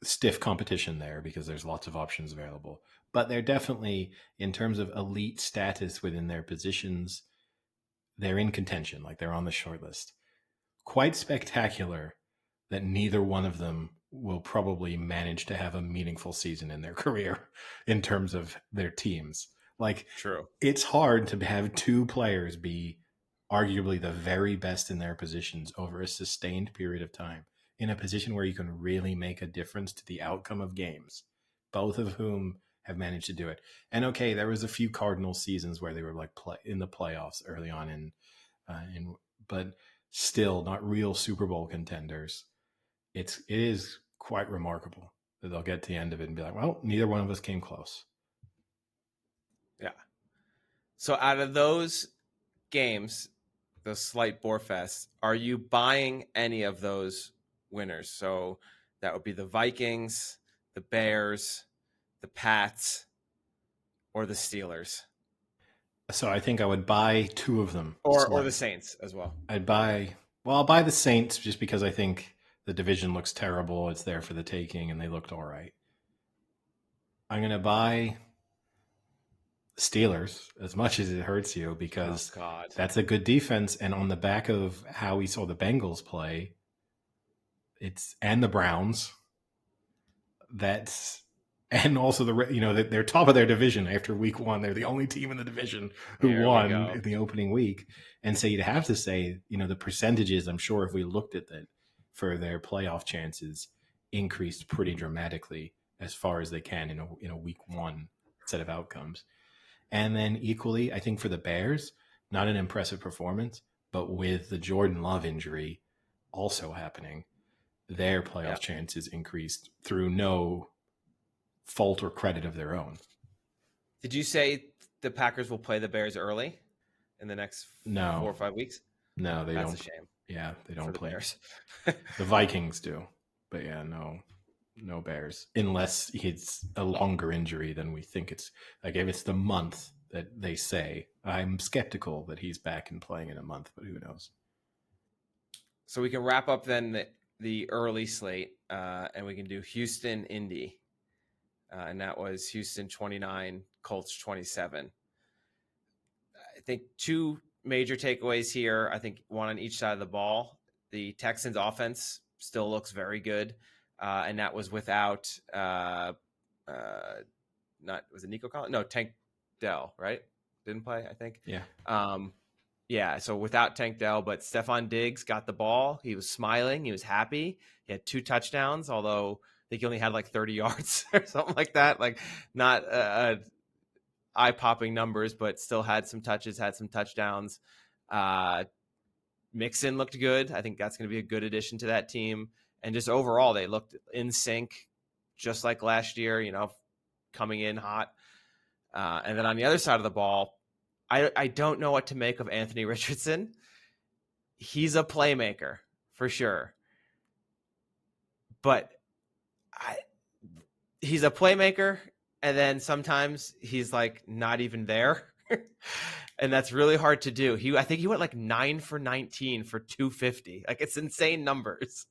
Stiff competition there because there's lots of options available. But they're definitely, in terms of elite status within their positions, they're in contention. Like, they're on the short list. Quite spectacular that neither one of them will probably manage to have a meaningful season in their career in terms of their teams. Like, true. It's hard to have 2 players be arguably the very best in their positions over a sustained period of time in a position where you can really make a difference to the outcome of games, both of whom have managed to do it. And okay, there was a few Cardinals seasons where they were like in the playoffs early on but still not real Super Bowl contenders. It is quite remarkable that they'll get to the end of it and be like, well, neither one of us came close. Yeah. So out of those games, those slight bore fests, are you buying any of those winners? So that would be the Vikings, the Bears, the Pats, or the Steelers. So I think I would buy 2 of them. Or the Saints as well. I'll buy the Saints just because I think the division looks terrible. It's there for the taking, and they looked all right. I'm going to buy Steelers as much as it hurts you because that's a good defense. And on the back of how we saw the Bengals play, and the Browns, and also they're top of their division after week 1. They're the only team in the division who won in the opening week. And so you'd have to say, the percentages, I'm sure if we looked at that for their playoff chances, increased pretty dramatically as far as they can in a week 1 set of outcomes. And then equally, I think for the Bears, not an impressive performance, but with the Jordan Love injury also happening, their playoff chances increased through no fault or credit of their own. Did you say the Packers will play the Bears early in the next 4 or 5 weeks? No, they don't. That's a shame. Yeah, they don't play. Bears. The Vikings do. But yeah, no Bears. Unless it's a longer injury than we think it's. Like, if it's the month that they say, I'm skeptical that he's back and playing in a month, but who knows? So we can wrap up then the early slate, and we can do Houston, Indy. And that was Houston 29, Colts 27. I think 2 major takeaways here. I think one on each side of the ball. The Texans offense still looks very good. And that was without, was it Nico Collins? No, Tank Dell, right? Didn't play, I think. Yeah. Yeah, so without Tank Dell, but Stephon Diggs got the ball. He was smiling. He was happy. He had 2 touchdowns, although I think he only had like 30 yards or something like that. Like not eye-popping numbers, but still had some touches, had some touchdowns. Mixon looked good. I think that's going to be a good addition to that team. And just overall, they looked in sync, just like last year, coming in hot. And then on the other side of the ball, I don't know what to make of Anthony Richardson. He's a playmaker for sure. But he's a playmaker, and then sometimes he's like not even there. And that's really hard to do. I think he went like 9 for 19 for 250. Like, it's insane numbers.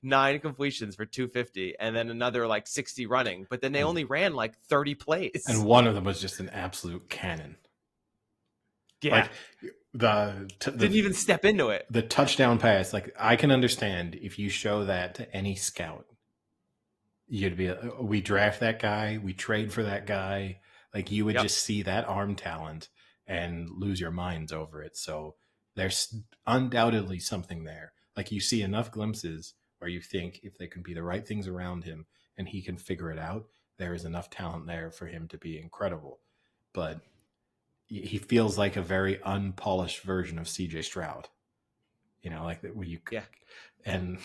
9 completions for 250, and then another like 60 running. But then they only ran like 30 plays. And one of them was just an absolute cannon. Yeah. Like didn't even step into it. The touchdown pass, like, I can understand if you show that to any scout. You'd be, we draft that guy, we trade for that guy. Like, you would just see that arm talent and lose your minds over it. So there's undoubtedly something there. Like, you see enough glimpses where you think if there can be the right things around him and he can figure it out, there is enough talent there for him to be incredible. But he feels like a very unpolished version of CJ Stroud. Like that when you and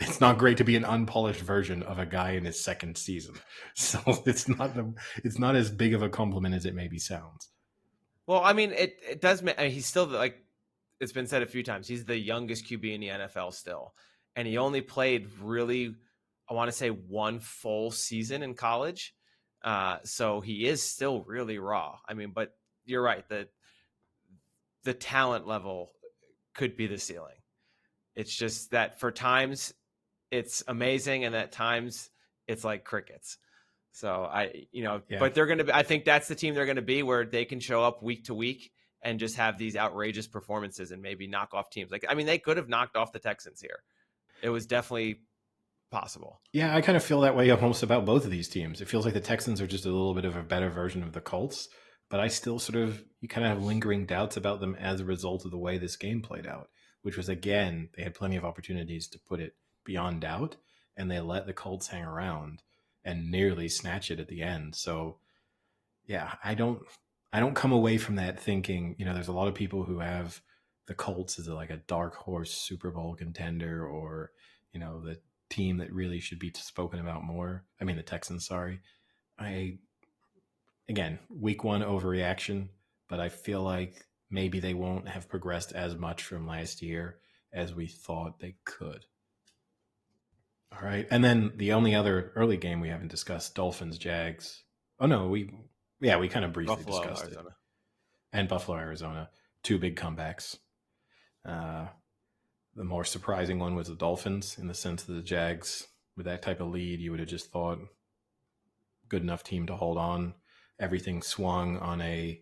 it's not great to be an unpolished version of a guy in his second season. So it's not as big of a compliment as it maybe sounds. Well, I mean, it does. He's still, like, it's been said a few times, he's the youngest QB in the NFL still. And he only played really, I want to say, 1 full season in college. So he is still really raw. I mean, but you're right. The talent level could be the ceiling. It's just that for times it's amazing, and at times it's like crickets. So but they're going to be, I think that's the team they're going to be, where they can show up week to week and just have these outrageous performances and maybe knock off teams. Like, I mean, they could have knocked off the Texans here. It was definitely possible. Yeah, I kind of feel that way almost about both of these teams. It feels like the Texans are just a little bit of a better version of the Colts, but I still you kind of have lingering doubts about them as a result of the way this game played out, which was, again, they had plenty of opportunities to put it beyond doubt, and they let the Colts hang around and nearly snatch it at the end. So, yeah, I don't come away from that thinking, there's a lot of people who have the Colts as a dark horse Super Bowl contender, or, the team that really should be spoken about more. I mean, the Texans, sorry. Again, week 1 overreaction, but I feel like maybe they won't have progressed as much from last year as we thought they could. All right. And then the only other early game we haven't discussed, Dolphins, Jags. Oh, no, we kind of briefly discussed Arizona. It. And Buffalo, Arizona. 2 big comebacks. The more surprising one was the Dolphins, in the sense that the Jags, with that type of lead, you would have just thought good enough team to hold on. Everything swung on a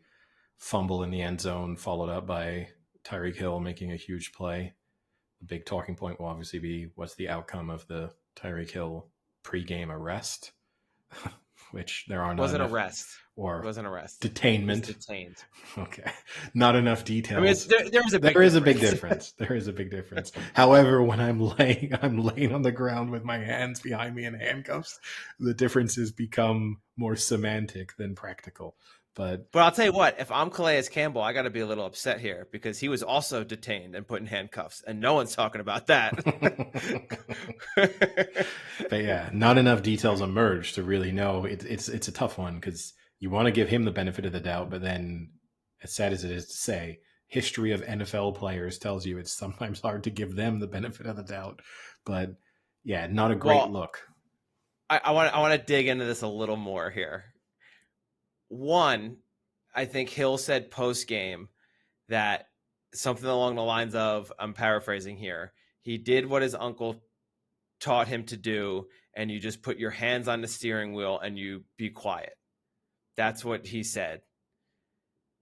fumble in the end zone, followed up by Tyreek Hill making a huge play. The big talking point will obviously be what's the outcome of the Tyreek Hill pregame arrest, which there are not wasn't enough, arrest or it wasn't arrest. Detainment. Detained. Okay, not enough details. I mean, there is a big difference. There is a big difference. However, when I'm laying on the ground with my hands behind me in handcuffs, the differences become more semantic than practical. But I'll tell you what, if I'm Calais Campbell, I got to be a little upset here, because he was also detained and put in handcuffs, and no one's talking about that. But yeah, not enough details emerged to really know. It's a tough one, because you want to give him the benefit of the doubt, but then, as sad as it is to say, history of NFL players tells you it's sometimes hard to give them the benefit of the doubt. But yeah, not a great look. I want to dig into this a little more here. One, I think Hill said post-game that something along the lines of, I'm paraphrasing here, he did what his uncle taught him to do, and you just put your hands on the steering wheel and you be quiet. That's what he said.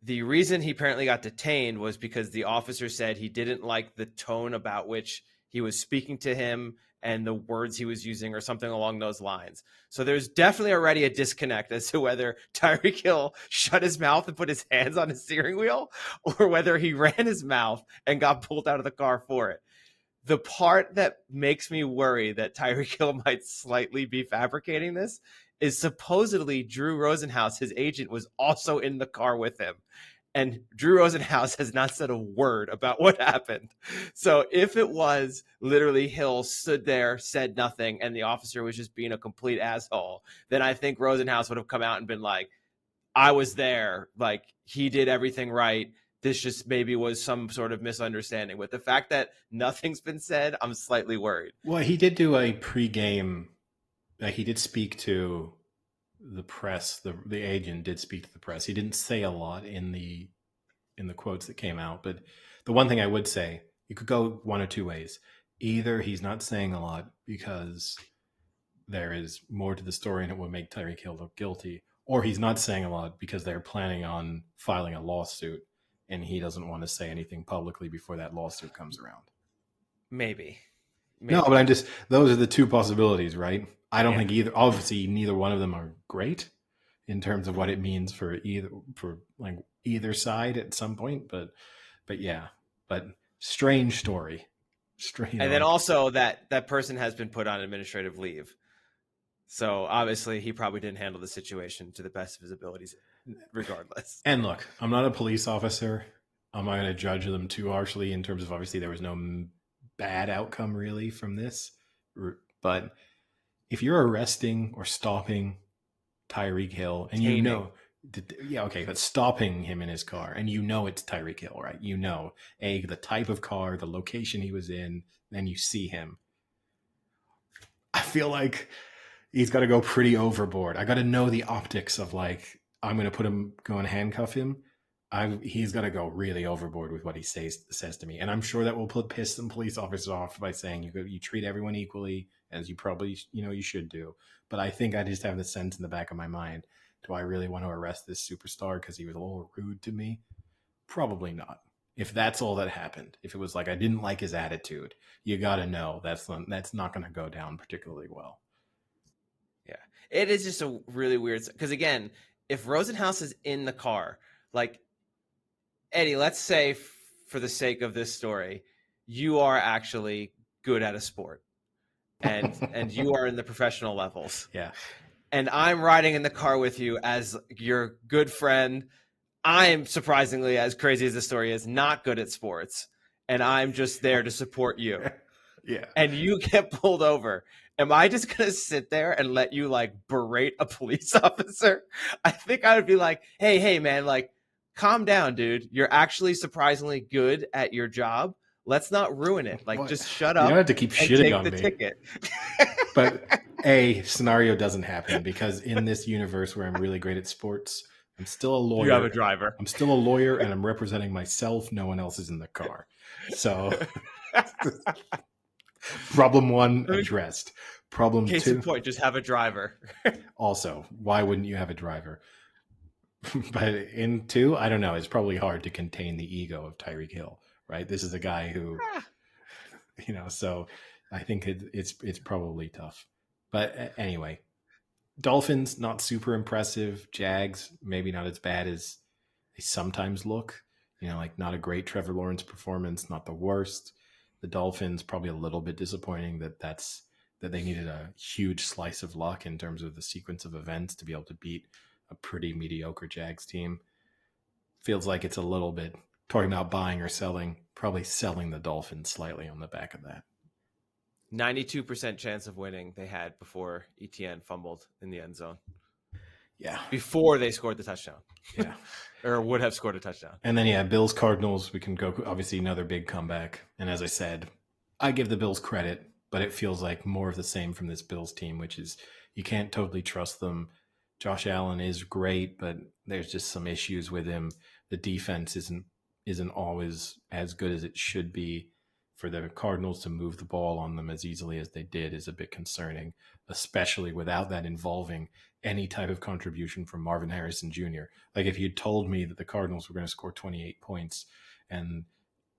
The reason he apparently got detained was because the officer said he didn't like the tone about which he was speaking to him and the words he was using or something along those lines. So there's definitely already a disconnect as to whether Tyreek Hill shut his mouth and put his hands on his steering wheel or whether he ran his mouth and got pulled out of the car for it. The part that makes me worry that Tyreek Hill might slightly be fabricating this is supposedly Drew Rosenhaus, his agent, was also in the car with him. And Drew Rosenhaus has not said a word about what happened. So if it was literally Hill stood there, said nothing, and the officer was just being a complete asshole, then I think Rosenhaus would have come out and been like, I was there. Like, he did everything right. This just maybe was some sort of misunderstanding. With the fact that nothing's been said, I'm slightly worried. Well, he did do a pregame. He did speak to the press. The agent did speak to the press. He didn't say a lot in the quotes that came out. But the one thing I would say, you could go one or two ways. Either he's not saying a lot because there is more to the story and it would make Tyreek Hill look guilty, or he's not saying a lot because they're planning on filing a lawsuit and he doesn't want to say anything publicly before that lawsuit comes around. Maybe. No, but those are the two possibilities, right? I don't think obviously neither one of them are great in terms of what it means for either side at some point, but strange story. And then also that person has been put on administrative leave. So obviously he probably didn't handle the situation to the best of his abilities regardless. And look, I'm not a police officer. I'm not going to judge them too harshly in terms of obviously there was no bad outcome really from this. But if you're arresting or stopping Tyreek Hill and but stopping him in his car and it's Tyreek Hill, right? The type of car, the location he was in, then you see him. I feel like he's got to go pretty overboard. I got to know the optics of I'm going to go and handcuff him. He's got to go really overboard with what he says to me. And I'm sure that will piss some police officers off by saying you treat everyone equally, as you probably, you should do. But I think I just have the sense in the back of my mind, do I really want to arrest this superstar because he was a little rude to me? Probably not. If that's all that happened, if it was I didn't like his attitude, you got to know that's not going to go down particularly well. Yeah. It is just a really weird, because again, if Rosenhaus is in the car, Eddie, let's say for the sake of this story, you are actually good at a sport and you are in the professional levels. Yeah. And I'm riding in the car with you as your good friend. I'm surprisingly, as crazy as the story is, not good at sports. And I'm just there to support you. Yeah. And you get pulled over. Am I just going to sit there and let you berate a police officer? I think I would be like, hey, man, calm down, dude. You're actually surprisingly good at your job. Let's not ruin it. Just shut up. You don't have to keep shitting on the me. Ticket. But scenario doesn't happen because in this universe where I'm really great at sports, I'm still a lawyer. You have a driver. I'm still a lawyer and I'm representing myself. No one else is in the car. So problem one addressed. Problem Case two. in point, just have a driver. Also, why wouldn't you have a driver? But in two, I don't know. It's probably hard to contain the ego of Tyreek Hill, right? This is a guy who, so I think it's probably tough. But anyway, Dolphins, not super impressive. Jags, maybe not as bad as they sometimes look. Not a great Trevor Lawrence performance, not the worst. The Dolphins, probably a little bit disappointing that they needed a huge slice of luck in terms of the sequence of events to be able to beat a pretty mediocre Jags team. Feels like it's a little bit talking about buying or selling, probably selling the Dolphins slightly on the back of that. 92% chance of winning they had before ETN fumbled in the end zone. Yeah. Before they scored the touchdown. Yeah. Or would have scored a touchdown. And then, Bills, Cardinals, we can go, obviously, another big comeback. And as I said, I give the Bills credit, but it feels like more of the same from this Bills team, which is you can't totally trust them. Josh Allen is great, but there's just some issues with him. The defense isn't always as good as it should be. For the Cardinals to move the ball on them as easily as they did is a bit concerning, especially without that involving any type of contribution from Marvin Harrison Jr. If you'd told me that the Cardinals were going to score 28 points and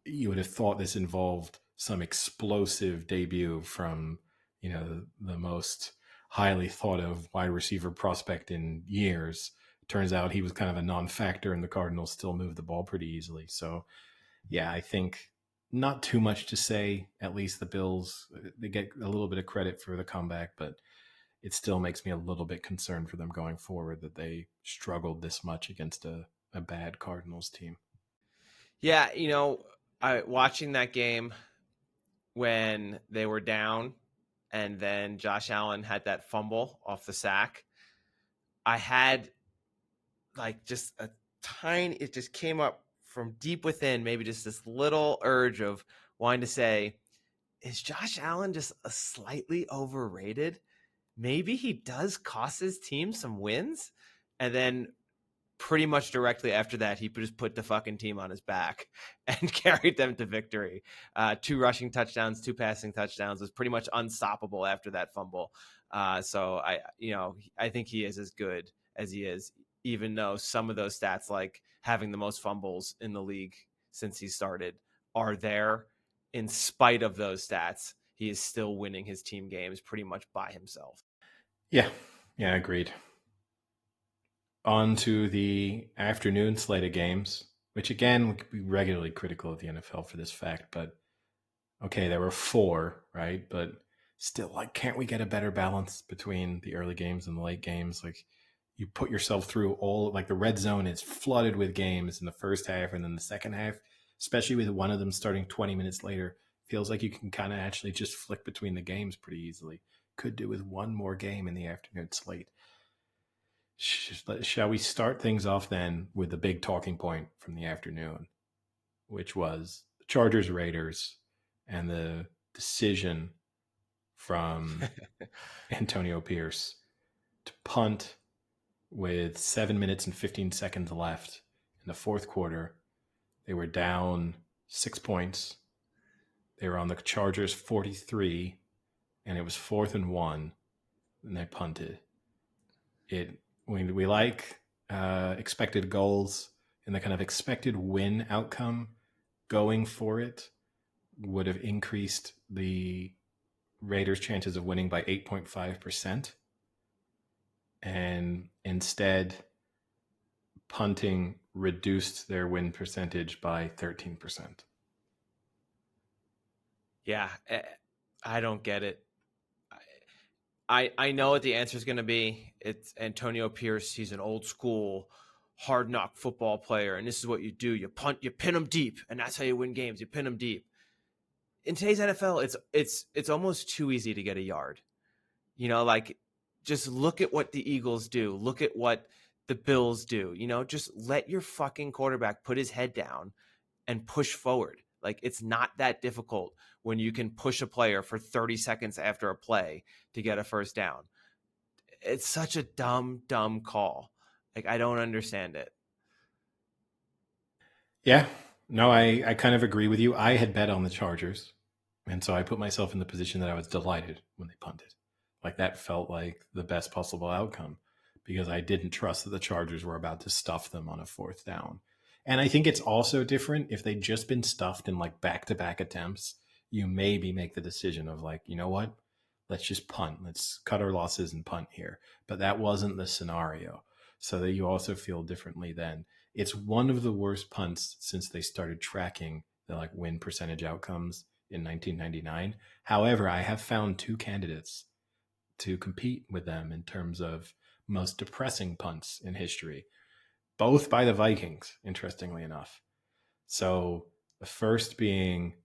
you would have thought this involved some explosive debut from, the most highly thought of wide receiver prospect in years. Turns out he was kind of a non-factor, and the Cardinals still moved the ball pretty easily. So, yeah, I think not too much to say. At least the Bills, they get a little bit of credit for the comeback, but it still makes me a little bit concerned for them going forward that they struggled this much against a bad Cardinals team. Yeah, watching that game when they were down and then Josh Allen had that fumble off the sack, I had like just a tiny, it just came up from deep within, maybe just this little urge of wanting to say, is Josh Allen just a slightly overrated? Maybe he does cost his team some wins. And then pretty much directly after that, he just put the fucking team on his back and carried them to victory. 2 rushing touchdowns, 2 passing touchdowns, was pretty much unstoppable after that fumble. So I think he is as good as he is, even though some of those stats, like having the most fumbles in the league since he started, are there. In spite of those stats, he is still winning his team games pretty much by himself. Yeah, agreed. On to the afternoon slate of games, which again, we could be regularly critical of the NFL for this fact, but okay, there were 4, right? But still, like, can't we get a better balance between the early games and the late games? Like, you put yourself through all, like, the red zone is flooded with games in the first half, and then the second half, especially with one of them starting 20 minutes later, feels like you can kind of actually just flick between the games pretty easily. Could do with one more game in the afternoon slate. Shall we start things off then with the big talking point from the afternoon, which was the Chargers Raiders and the decision from Antonio Pierce to punt with 7 minutes and 15 seconds left in the fourth quarter. They were down 6 points. They were on the Chargers 43, and it was 4th and 1, and they punted. We like expected goals, and the kind of expected win outcome going for it would have increased the Raiders' chances of winning by 8.5%. And instead, punting reduced their win percentage by 13%. Yeah, I don't get it. I know what the answer is going to be. It's Antonio Pierce. He's an old school, hard knock football player, and this is what you do: you punt, you pin them deep, and that's how you win games. You pin them deep. In today's NFL, it's almost too easy to get a yard. Like, just look at what the Eagles do. Look at what the Bills do. Just let your fucking quarterback put his head down and push forward. Like, it's not that difficult when you can push a player for 30 seconds after a play to get a first down. It's such a dumb call. Like, I don't understand it. Yeah, no, I kind of agree with you. I had bet on the Chargers, and so I put myself in the position that I was delighted when they punted. Like, that felt like the best possible outcome because I didn't trust that the Chargers were about to stuff them on a 4th down. And I think it's also different if they'd just been stuffed in like back-to-back attempts. You maybe make the decision of like, you know what? Let's just punt. Let's cut our losses and punt here. But that wasn't the scenario. So that you also feel differently then. It's one of the worst punts since they started tracking the like win percentage outcomes in 1999. However, I have found 2 candidates to compete with them in terms of most depressing punts in history, both by the Vikings, interestingly enough. So the first being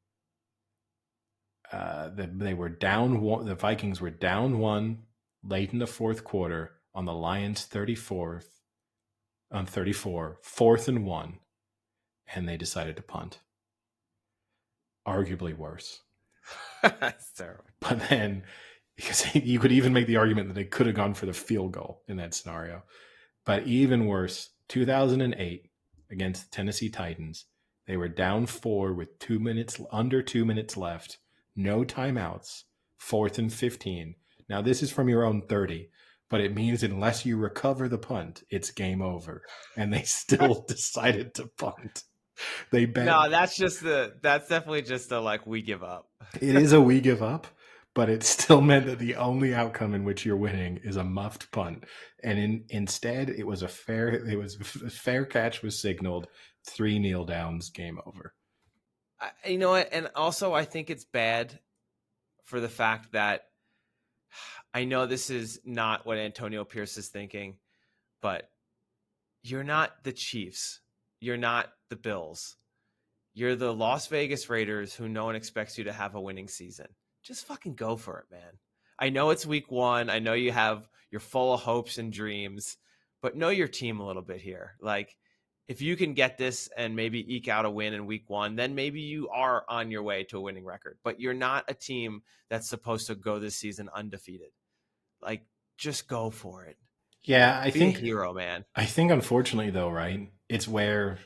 they were down one, the Vikings were down 1 late in the fourth quarter on the Lions 34th on 34, 4th and 1, and they decided to punt. Arguably worse. That's terrible. But then, because you could even make the argument that they could have gone for the field goal in that scenario. But even worse, 2008 against the Tennessee Titans, they were down 4 with under 2 minutes left, no timeouts, 4th and 15. Now, this is from your own 30, but it means unless you recover the punt, it's game over. And they still decided to punt. They bet. No, that's definitely just a like we give up. It is a we give up, but it still meant that the only outcome in which you're winning is a muffed punt. And instead, it was a fair catch was signaled, 3 kneel downs, game over. You know what? And also, I think it's bad for the fact that I know this is not what Antonio Pierce is thinking, but you're not the Chiefs. You're not the Bills. You're the Las Vegas Raiders who no one expects you to have a winning season. Just fucking go for it, man. I know it's week 1. I know you're full of hopes and dreams, but know your team a little bit here. Like, if you can get this and maybe eke out a win in week 1, then maybe you are on your way to a winning record. But you're not a team that's supposed to go this season undefeated. Like, just go for it. Yeah, Be a hero, man. I think unfortunately though, right? It's where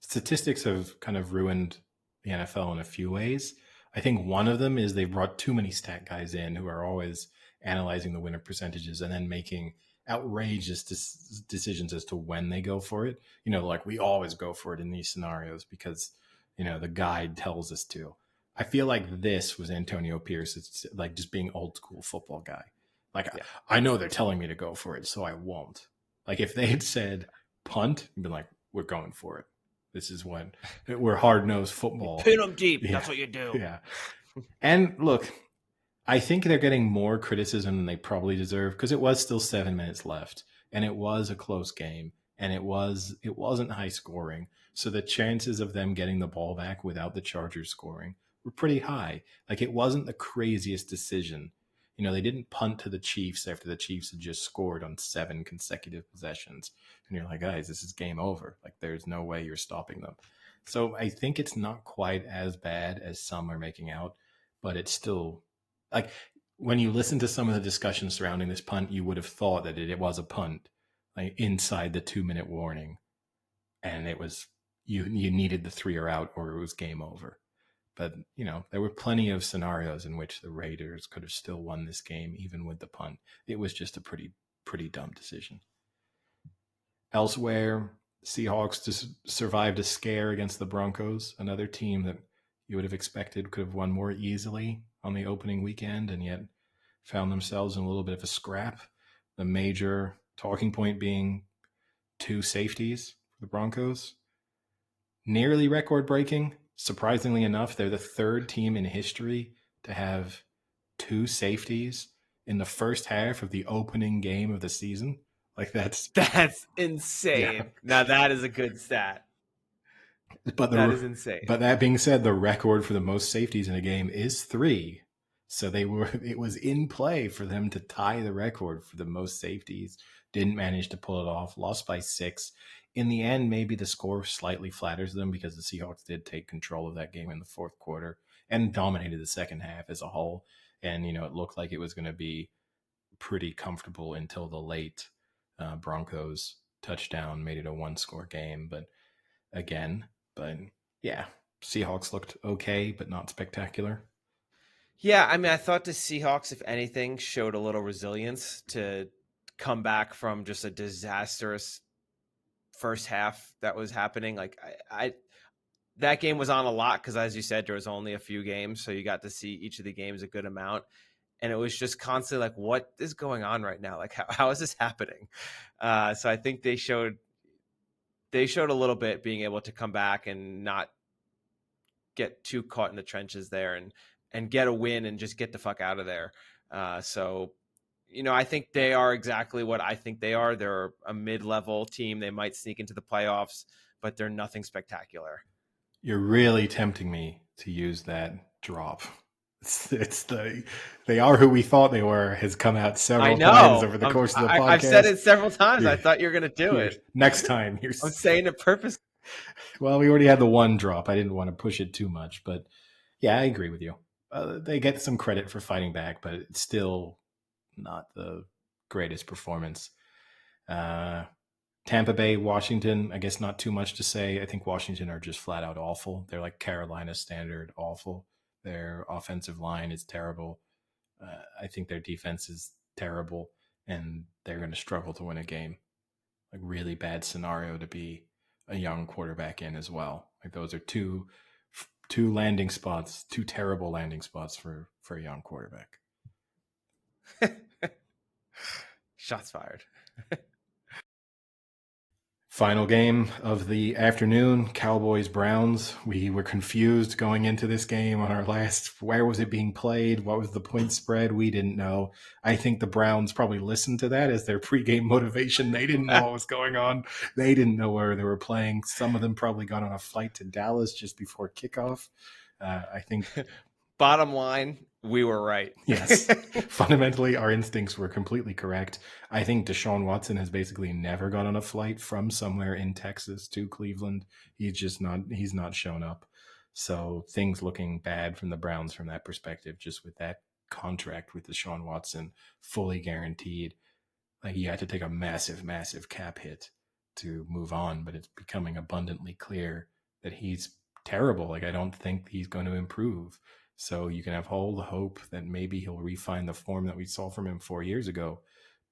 statistics have kind of ruined the NFL in a few ways. I think one of them is they brought too many stat guys in who are always analyzing the winner percentages and then making outrageous decisions as to when they go for it. You know, like we always go for it in these scenarios because, you know, the guide tells us to. I feel like this was Antonio Pierce. It's like just being old school football guy. Like, yeah. I know they're telling me to go for it, so I won't. Like, if they had said punt, I'd be like, we're going for it. This is when we're hard-nosed football. Pin them deep. Yeah. That's what you do. Yeah. And look, I think they're getting more criticism than they probably deserve because it was still 7 minutes left, and it was a close game, and it wasn't high scoring. So the chances of them getting the ball back without the Chargers scoring were pretty high. Like, it wasn't the craziest decision. You know, they didn't punt to the Chiefs after the Chiefs had just scored on 7 consecutive possessions. And you're like, guys, this is game over. Like, there's no way you're stopping them. So I think it's not quite as bad as some are making out, but it's still like when you listen to some of the discussion surrounding this punt, you would have thought that it was a punt, like inside the 2-minute warning. And it was, you needed the 3 or out or it was game over. But, you know, there were plenty of scenarios in which the Raiders could have still won this game, even with the punt. It was just a pretty dumb decision. Elsewhere, Seahawks just survived a scare against the Broncos, another team that you would have expected could have won more easily on the opening weekend, and yet found themselves in a little bit of a scrap. The major talking point being 2 safeties for the Broncos. Nearly record-breaking. Surprisingly enough, they're the 3rd team in history to have 2 safeties in the first half of the opening game of the season. Like that's insane. Yeah. Now that is a good stat. But that is insane. But that being said, the record for the most safeties in a game is 3. So it was in play for them to tie the record for the most safeties. Didn't manage to pull it off. Lost by 6. In the end, maybe the score slightly flatters them because the Seahawks did take control of that game in the 4th quarter and dominated the second half as a whole. And, you know, it looked like it was going to be pretty comfortable until the late Broncos touchdown made it a 1-score game. But yeah, Seahawks looked okay, but not spectacular. Yeah, I mean, I thought the Seahawks, if anything, showed a little resilience to come back from just a disastrous first half that was happening. Like that game was on a lot because, as you said, there was only a few games, so you got to see each of the games a good amount, and it was just constantly like, what is going on right now? Like, how is this happening? So I think they showed a little bit being able to come back and not get too caught in the trenches there and get a win and just get the fuck out of there. So, you know, I think they are exactly what I think they are. They're a mid-level team. They might sneak into the playoffs, but they're nothing spectacular. You're really tempting me to use that drop. They are who we thought they were has come out several times over the course of the podcast. I've said it several times. I thought you were going to do it. Next time. I'm saying it purposely. Well, we already had the one drop. I didn't want to push it too much, but yeah, I agree with you. They get some credit for fighting back, but it's still not the greatest performance. Tampa Bay, Washington, I guess not too much to say. I think Washington are just flat out awful. They're like Carolina standard awful. Their offensive line is terrible. I think their defense is terrible, and they're going to struggle to win a game. Like, really bad scenario to be a young quarterback in as well. Like those are two landing spots, two terrible landing spots for a young quarterback. Shots fired. Final game of the afternoon, Cowboys-Browns. We were confused going into this game on our last, where was it being played? What was the point spread? We didn't know. I think the Browns probably listened to that as their pregame motivation. They didn't know what was going on. They didn't know where they were playing. Some of them probably got on a flight to Dallas just before kickoff. I think... Bottom line, we were right. Yes. Fundamentally, our instincts were completely correct. I think Deshaun Watson has basically never got on a flight from somewhere in Texas to Cleveland. He's not shown up. So things looking bad from the Browns from that perspective, just with that contract with Deshaun Watson fully guaranteed. Like, you had to take a massive, massive cap hit to move on, but it's becoming abundantly clear that he's terrible. Like, I don't think he's going to improve. So you can have all the hope that maybe he'll refine the form that we saw from him 4 years ago.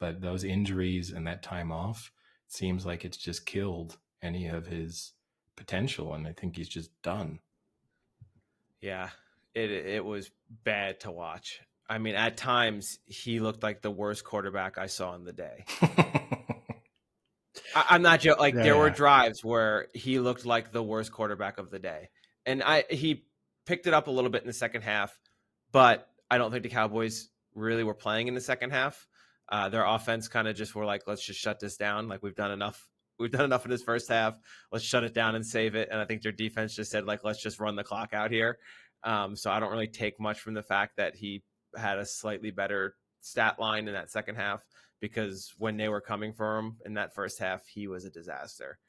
But those injuries and that time off, it seems like it's just killed any of his potential. And I think he's just done. Yeah, it was bad to watch. I mean, at times he looked like the worst quarterback I saw in the day. I'm not joking. Like, there were drives where he looked like the worst quarterback of the day. And he picked it up a little bit in the second half, but I don't think the Cowboys really were playing in the second half. Their offense kind of just were like, let's just shut this down. Like, we've done enough. We've done enough in this first half. Let's shut it down and save it. And I think their defense just said, like, let's just run the clock out here. So I don't really take much from the fact that he had a slightly better stat line in that second half, because when they were coming for him in that first half, he was a disaster.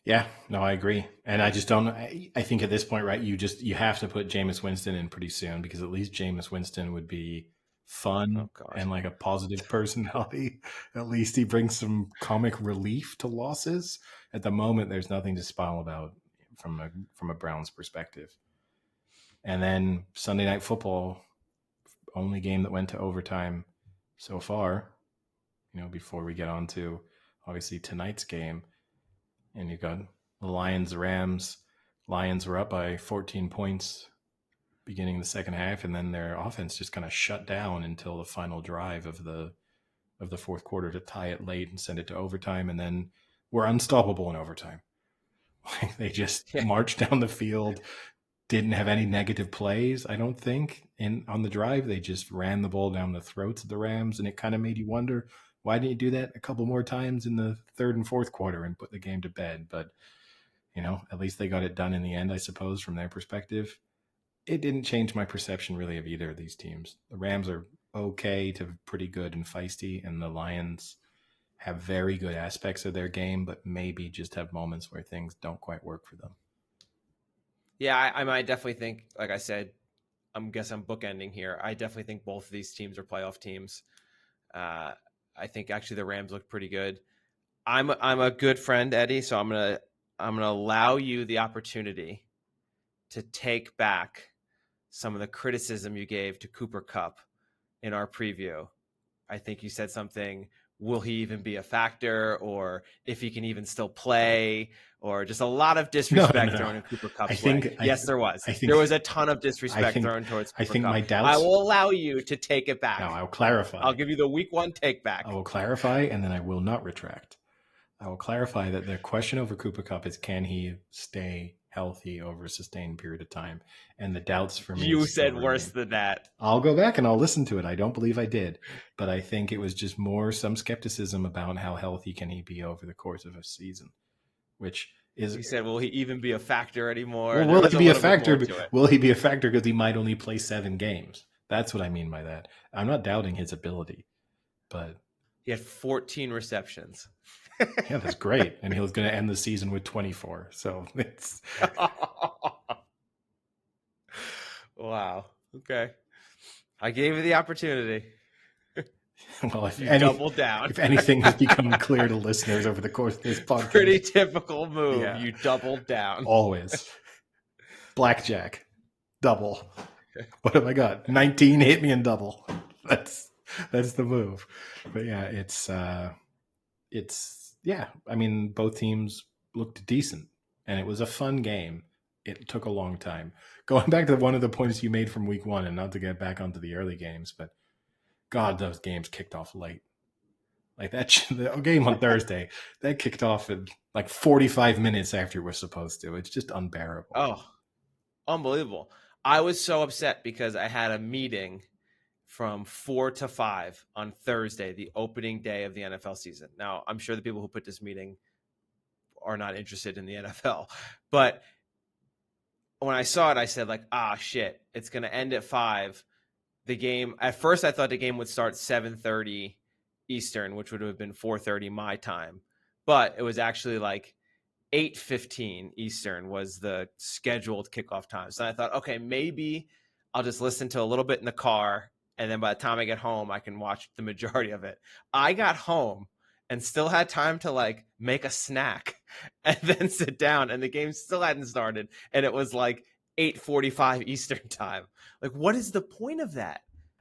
Yeah, no, I agree. And I just don't, I think at this point, right, you have to put Jameis Winston in pretty soon, because at least Jameis Winston would be fun and like a positive personality. At least he brings some comic relief to losses. At the moment, there's nothing to smile about from a Browns perspective. And then Sunday Night Football, only game that went to overtime so far, before we get on to obviously tonight's game. And you got the Lions-Rams. Lions were up by 14 points beginning the second half, and then their offense just kind of shut down until the final drive of the fourth quarter to tie it late and send it to overtime, and then were unstoppable in overtime. They just marched down the field, didn't have any negative plays, I don't think, on the drive. They just ran the ball down the throats of the Rams, and it kind of made you wonder, why didn't you do that a couple more times in the third and fourth quarter and put the game to bed? But, at least they got it done in the end, I suppose, from their perspective. It didn't change my perception really of either of these teams. The Rams are okay to pretty good and feisty, and the Lions have very good aspects of their game, but maybe just have moments where things don't quite work for them. Yeah, I might definitely think, like I said, I'm bookending here. I definitely think both of these teams are playoff teams. I think actually the Rams look pretty good. I'm a good friend, Eddie, so I'm gonna allow you the opportunity to take back some of the criticism you gave to Cooper Kupp in our preview. I think you said something, will he even be a factor, or if he can even still play, or just a lot of disrespect thrown in Cooper Kupp's way. Yes, there was. There was a ton of disrespect thrown towards Cooper Kupp. My doubts, I will allow you to take it back. No, I'll clarify. I'll give you the week one take back. I will clarify, and then I will not retract. I will clarify that the question over Cooper Kupp is, can he stay healthy over a sustained period of time? And the doubts for me. You said worse than that. I'll go back and I'll listen to it. I don't believe I did, but I think it was just more some skepticism about how healthy can he be over the course of a season, which is. You said, will he even be a factor anymore? Well, will he be a factor? Will he be a factor because he might only play 7 games? That's what I mean by that. I'm not doubting his ability, but he had 14 receptions. Yeah, that's great. And he was going to end the season with 24. So it's. Wow. Okay. I gave you the opportunity. Well, if doubled down. If anything has become clear to listeners over the course of this podcast. Pretty typical move. Yeah. You doubled down. Always. Blackjack. Double. Okay. What have I got? 19, hit me and double. That's the move. But yeah, it's I mean, both teams looked decent. and it was a fun game. It took a long time. Going back to one of the points you made from week 1, and not to get back onto the early games, but God, those games kicked off late. Like the game on Thursday, that kicked off in like 45 minutes after it was supposed to. It's just unbearable. Oh, unbelievable. I was so upset because I had a meeting from 4 to 5 on Thursday, the opening day of the NFL season. Now, I'm sure the people who put this meeting are not interested in the NFL, but when I saw it, I said like, shit, it's going to end at 5. The game, at first I thought the game would start 7:30 Eastern, which would have been 4:30 my time, but it was actually like 8:15 Eastern was the scheduled kickoff time. So I thought, okay, maybe I'll just listen to a little bit in the car, and then by the time I get home, I can watch the majority of it. I got home and still had time to like make a snack and then sit down, and the game still hadn't started, and it was like 8:45 Eastern time. Like, what is the point of that?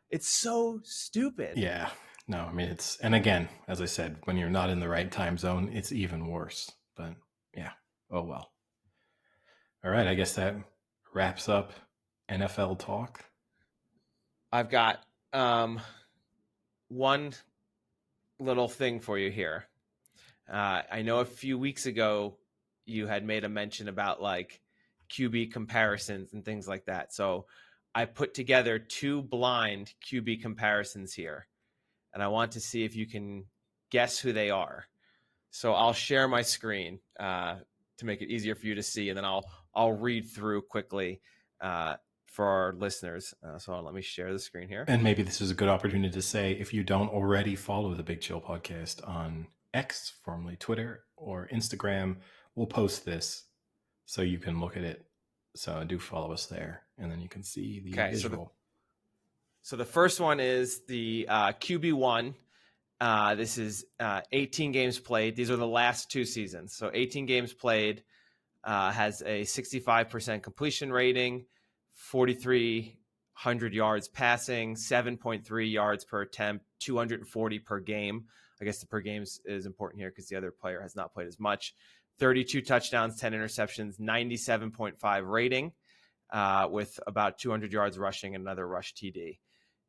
It's so stupid. Yeah. No, I mean, and again, as I said, when you're not in the right time zone, it's even worse. But yeah, oh well. All right, I guess that wraps up NFL talk. I've got one little thing for you here. I know a few weeks ago you had made a mention about like QB comparisons and things like that. So I put together 2 blind QB comparisons here, and I want to see if you can guess who they are. So I'll share my screen to make it easier for you to see, and then I'll read through quickly for our listeners. So let me share the screen here. And maybe this is a good opportunity to say, if you don't already follow the Big Chill Podcast on X, formerly Twitter, or Instagram, we'll post this so you can look at it. So do follow us there, and then you can see the visual. So the first one is the QB1. This is 18 games played. These are the last 2 seasons. So 18 games played, has a 65% completion rating, 4,300 yards passing, 7.3 yards per attempt, 240 per game. I guess the per game is important here because the other player has not played as much. 32 touchdowns, 10 interceptions, 97.5 rating, with about 200 yards rushing and another rush TD.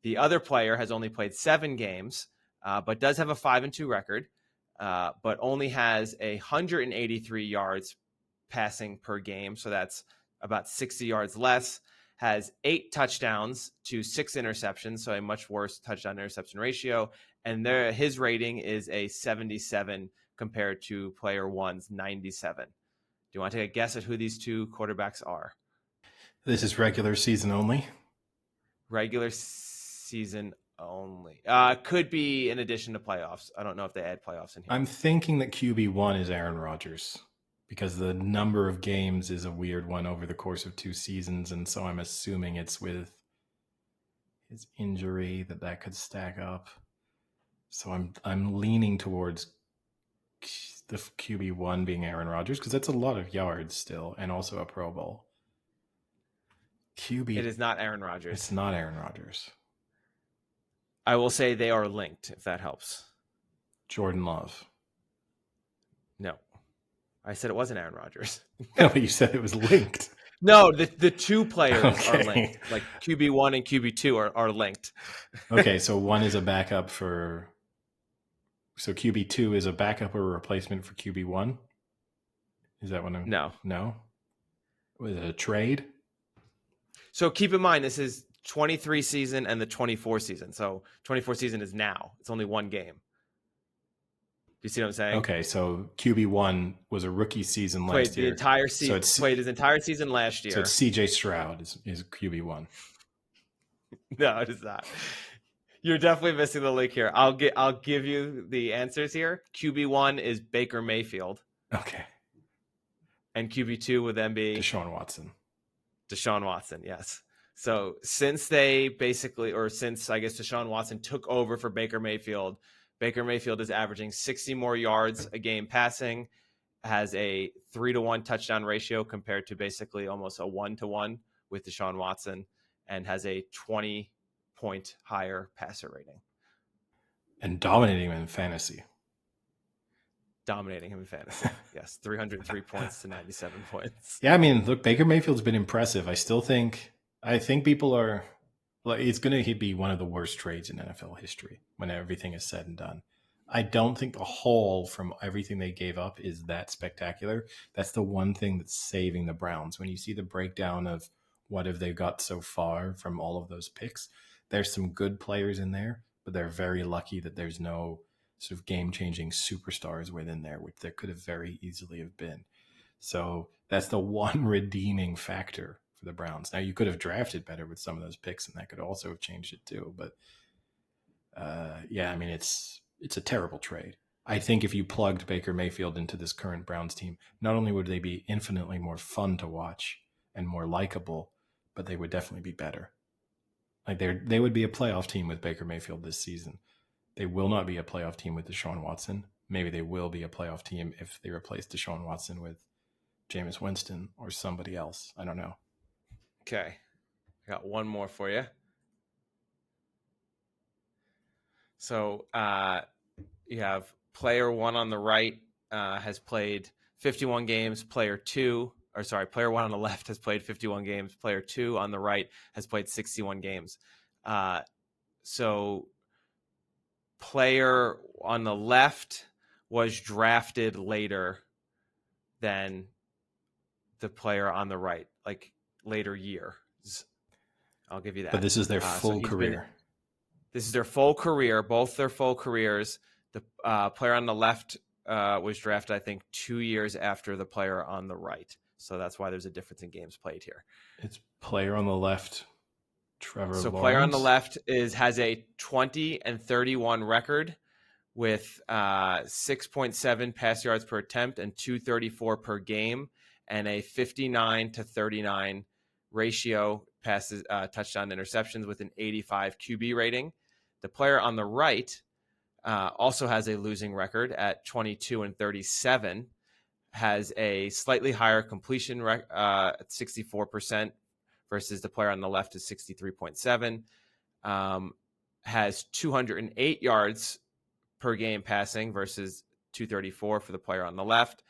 The other player has only played 7 games, but does have a 5-2 record, but only has 183 yards passing per game. So that's about 60 yards less, has 8 touchdowns to 6 interceptions. So a much worse touchdown interception ratio. And his rating is a 77 compared to player 1's 97. Do you want to take a guess at who these 2 quarterbacks are? This is regular season only. Regular season only. Could be in addition to playoffs. I don't know if they add playoffs in here. I'm thinking that QB1 is Aaron Rodgers because the number of games is a weird one over the course of 2 seasons, and so I'm assuming it's with his injury that could stack up. So I'm leaning towards the QB1 being Aaron Rodgers because that's a lot of yards still, and also a Pro Bowl. It is not Aaron Rodgers. It's not Aaron Rodgers. I will say they are linked, if that helps. Jordan Love. No. I said it wasn't Aaron Rodgers. No, but you said it was linked. No, the 2 players are linked. Like QB1 and QB2 are linked. Okay, so one is a backup for... So QB2 is a backup or a replacement for QB1? Is that what I'm... No. No? Was it a trade? So keep in mind, this is 23 season and the 24 season. So 24 season is now. It's only 1 game. Do you see what I'm saying? Okay, so QB1 was a rookie season last year. The entire season. Played his entire season last year. So it's CJ Stroud is QB1. No, it is not. You're definitely missing the link here. I'll give you the answers here. QB1 is Baker Mayfield. Okay. And QB2 would then be Deshaun Watson. Deshaun Watson, yes. So since I guess Deshaun Watson took over for Baker Mayfield is averaging 60 more yards a game passing, has a 3-to-1 touchdown ratio compared to basically almost a 1-to-1 with Deshaun Watson, and has a 20-point higher passer rating. And dominating him in fantasy. dominating him in fantasy. Yes, 303 points to 97 points. Yeah, I mean, look, Baker Mayfield's been impressive. I think people are like, it's going to be one of the worst trades in NFL history when everything is said and done. I don't think the haul from everything they gave up is that spectacular. That's the one thing that's saving the Browns. When you see the breakdown of what have they got so far from all of those picks, there's some good players in there, but they're very lucky that there's no sort of game-changing superstars within there, which there could have very easily have been. So that's the one redeeming factor for the Browns. Now, you could have drafted better with some of those picks, and that could also have changed it too. But yeah, I mean, it's a terrible trade. I think if you plugged Baker Mayfield into this current Browns team, not only would they be infinitely more fun to watch and more likable, but they would definitely be better. Like they would be a playoff team with Baker Mayfield this season. They will not be a playoff team with Deshaun Watson. Maybe they will be a playoff team if they replace Deshaun Watson with Jameis Winston or somebody else. I don't know. Okay. I got one more for you. So you have player one on the right has played 51 games. Player one on the left has played 51 games. Player two on the right has played 61 games. So player on the left was drafted later than the player on the right, like later years. I'll give you that. But this is their full career. This is their full career, both their full careers. The player on the left was drafted, I think, 2 years after the player on the right. So that's why there's a difference in games played here. It's player on the left, Trevor Lawrence. So player on the left has a 20-31 record with 6.7 pass yards per attempt and 234 per game, and a 59-39 ratio passes, touchdown interceptions with an 85 QB rating. The player on the right also has a losing record at 22-37, has a slightly higher completion at 64% versus the player on the left is 63.7, has 208 yards per game passing versus 234 for the player on the left,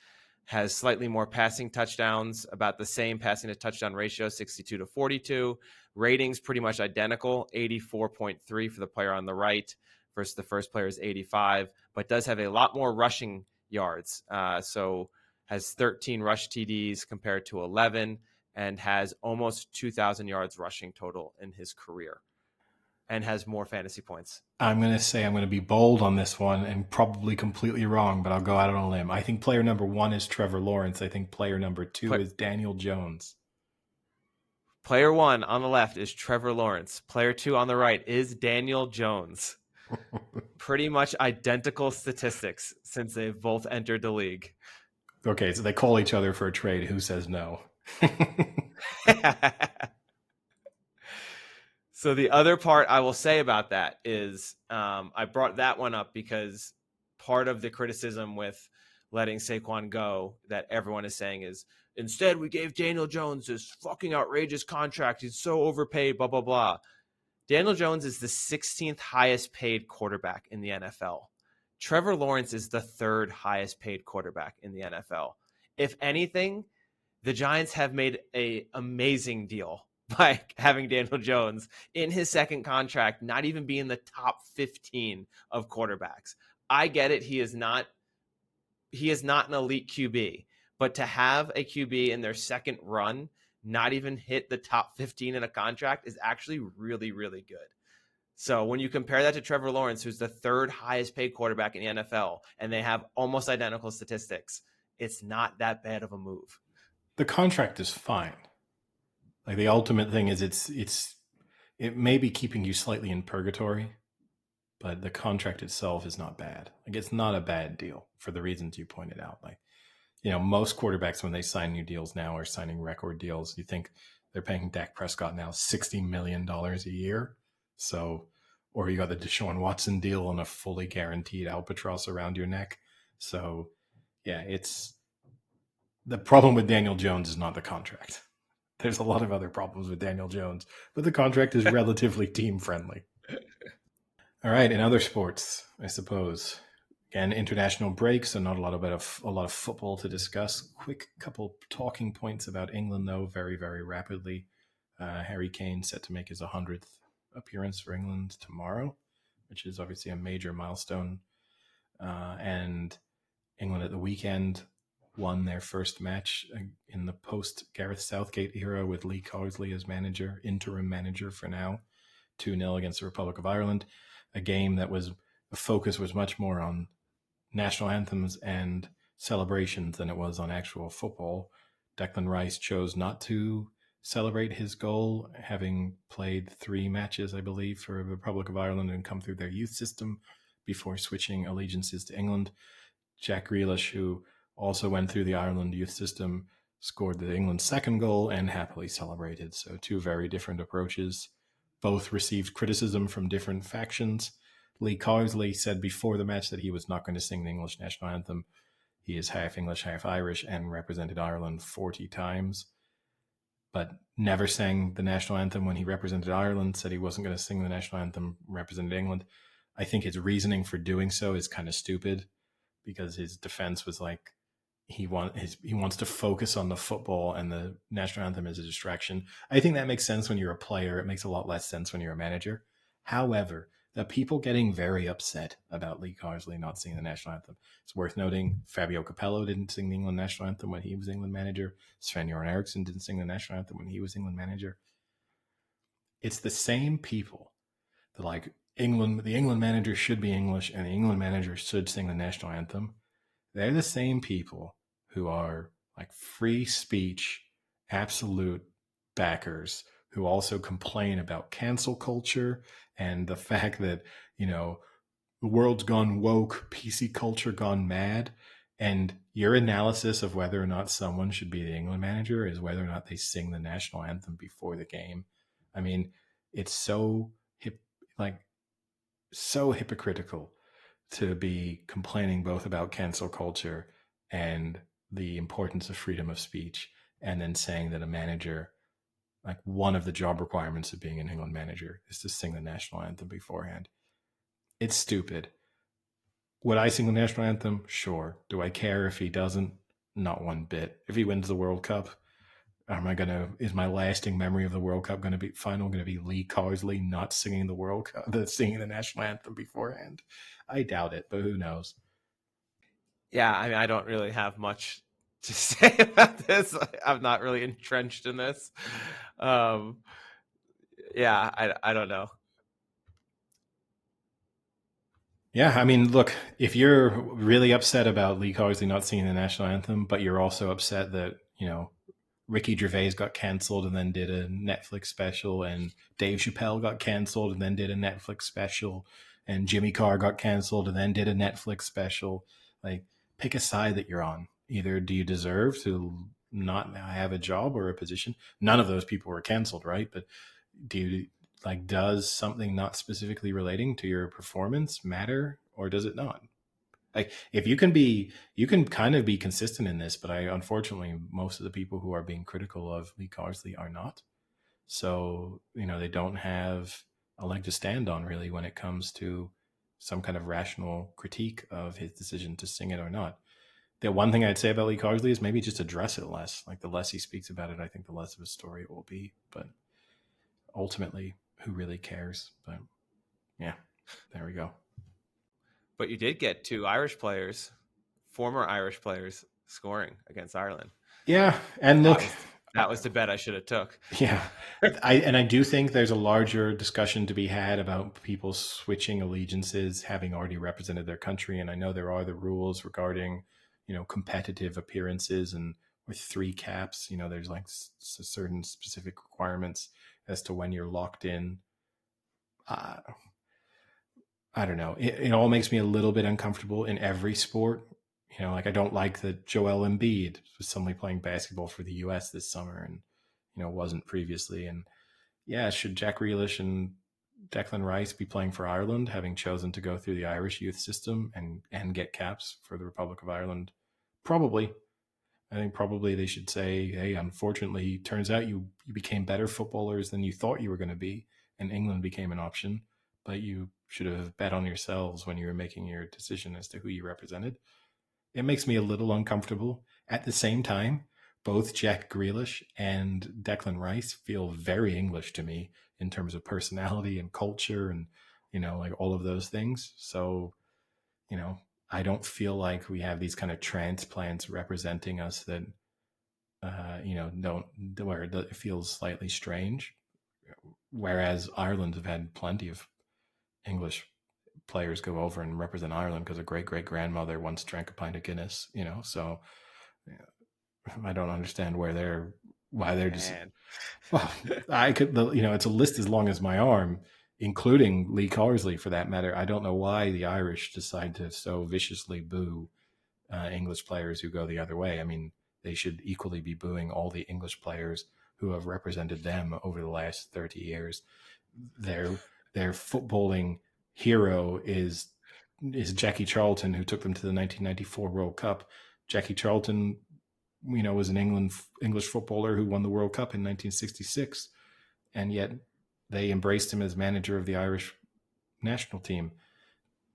has slightly more passing touchdowns, about the same passing to touchdown ratio, 62-42. Ratings pretty much identical, 84.3 for the player on the right versus the first player is 85, but does have a lot more rushing yards. So has 13 rush TDs compared to 11 and has almost 2,000 yards rushing total in his career and has more fantasy points. I'm going to be bold on this one and probably completely wrong, but I'll go out on a limb. I think player number one is Trevor Lawrence. I think player number two is Daniel Jones. Player one on the left is Trevor Lawrence. Player two on the right is Daniel Jones. Pretty much identical statistics since they've both entered the league. Okay, so they call each other for a trade. Who says no? So the other part I will say about that is I brought that one up because part of the criticism with letting Saquon go that everyone is saying is, instead we gave Daniel Jones this fucking outrageous contract. He's so overpaid, blah, blah, blah. Daniel Jones is the 16th highest paid quarterback in the NFL. Trevor Lawrence is the third highest paid quarterback in the NFL. If anything, the Giants have made an amazing deal by having Daniel Jones in his second contract, not even be in the top 15 of quarterbacks. I get it. He is not an elite QB, but to have a QB in their second run, not even hit the top 15 in a contract is actually really, really good. So when you compare that to Trevor Lawrence, who's the third highest paid quarterback in the NFL, and they have almost identical statistics, it's not that bad of a move. The contract is fine. Like the ultimate thing is it may be keeping you slightly in purgatory, but the contract itself is not bad. Like it's not a bad deal for the reasons you pointed out. Like, you know, most quarterbacks when they sign new deals now are signing record deals. You think they're paying Dak Prescott now $60 million a year. So, or you got the Deshaun Watson deal on a fully guaranteed albatross around your neck. So yeah, the problem with Daniel Jones is not the contract. There's a lot of other problems with Daniel Jones, but the contract is relatively team friendly. All right. In other sports, I suppose Again, international breaks, so not a lot of football to discuss. Quick couple talking points about England, though, very very rapidly. Harry Kane set to make his 100th appearance for England tomorrow, which is obviously a major milestone. And England at the weekend won their first match in the post Gareth Southgate era with Lee Carlsey as manager, interim manager for now, 2-0 against the Republic of Ireland. A game that was the focus was much more on national anthems and celebrations than it was on actual football. Declan Rice chose not to celebrate his goal, having played 3 matches, I believe, for the Republic of Ireland and come through their youth system before switching allegiances to England. Jack Grealish, who also went through the Ireland youth system, scored the England's second goal and happily celebrated. So 2 very different approaches. Both received criticism from different factions. Lee Carlsey said before the match that he was not going to sing the English national anthem. He is half English, half Irish, and represented Ireland 40 times, but never sang the national anthem when he represented Ireland, said he wasn't going to sing the national anthem, represented England. I think his reasoning for doing so is kind of stupid, because his defense was like, he wants to focus on the football and the national anthem is a distraction. I think that makes sense when you're a player. It makes a lot less sense when you're a manager. However, the people getting very upset about Lee Carlsey not singing the national anthem. It's worth noting Fabio Capello didn't sing the England national anthem when he was England manager. Sven-Göran Eriksson didn't sing the national anthem when he was England manager. It's the same people that like England, the England manager should be English and the England manager should sing the national anthem. They're the same people who are like free speech, absolute backers, who also complain about cancel culture and the fact that, the world's gone woke, PC culture gone mad. And your analysis of whether or not someone should be the England manager is whether or not they sing the national anthem before the game. I mean, it's so hypocritical to be complaining both about cancel culture and the importance of freedom of speech, and then saying that a manager, like one of the job requirements of being an England manager, is to sing the national anthem beforehand. It's stupid. Would I sing the national anthem? Sure. Do I care if he doesn't? Not one bit. If he wins the World Cup, is my lasting memory of the World Cup going to be Lee Carlsey not singing singing the national anthem beforehand? I doubt it, but who knows? Yeah, I mean, I don't really have much to say about this. I'm not really entrenched in this. Yeah, I don't know. Yeah, I mean, look, if you're really upset about Lee Carlsey not singing the national anthem, but you're also upset that, Ricky Gervais got canceled and then did a Netflix special, and Dave Chappelle got canceled and then did a Netflix special, and Jimmy Carr got canceled and then did a Netflix special. Like, pick a side that you're on. Either do you deserve to not have a job or a position? None of those people were canceled, right? But does something not specifically relating to your performance matter, or does it not? Like, if you can kind of be consistent in this, but unfortunately, most of the people who are being critical of Lee Carlsey are not. So, they don't have a leg to stand on really when it comes to some kind of rational critique of his decision to sing it or not. The one thing I'd say about Lee Carlsey is maybe just address it less. Like, the less he speaks about it, I think the less of a story it will be. But ultimately, who really cares? But yeah, there we go. But you did get 2 former Irish players, scoring against Ireland. Yeah, and look, that was the bet I should have took. Yeah, I do think there's a larger discussion to be had about people switching allegiances, having already represented their country. And I know there are the rules regarding, competitive appearances, and with 3 caps, there's like certain specific requirements as to when you're locked in. I don't know. It all makes me a little bit uncomfortable in every sport. I don't like that Joel Embiid was suddenly playing basketball for the U.S. this summer and, wasn't previously. And yeah, should Jack Grealish and Declan Rice be playing for Ireland, having chosen to go through the Irish youth system and get caps for the Republic of Ireland? Probably. I think probably they should say, hey, unfortunately, it turns out you became better footballers than you thought you were going to be, and England became an option. but you should have bet on yourselves when you were making your decision as to who you represented. It makes me a little uncomfortable. At the same time, both Jack Grealish and Declan Rice feel very English to me in terms of personality and culture and, like all of those things. So, I don't feel like we have these kind of transplants representing us that, don't, where it feels slightly strange. Whereas Ireland have had plenty of English players go over and represent Ireland because a great great grandmother once drank a pint of Guinness, So I don't understand why they're just. Man. Well, I could, it's a list as long as my arm, including Lee Carlsey for that matter. I don't know why the Irish decide to so viciously boo English players who go the other way. I mean, they should equally be booing all the English players who have represented them over the last 30 years. Their footballing hero is Jackie Charlton, who took them to the 1994 World Cup. Jackie Charlton, was an English footballer who won the World Cup in 1966, and yet they embraced him as manager of the Irish national team.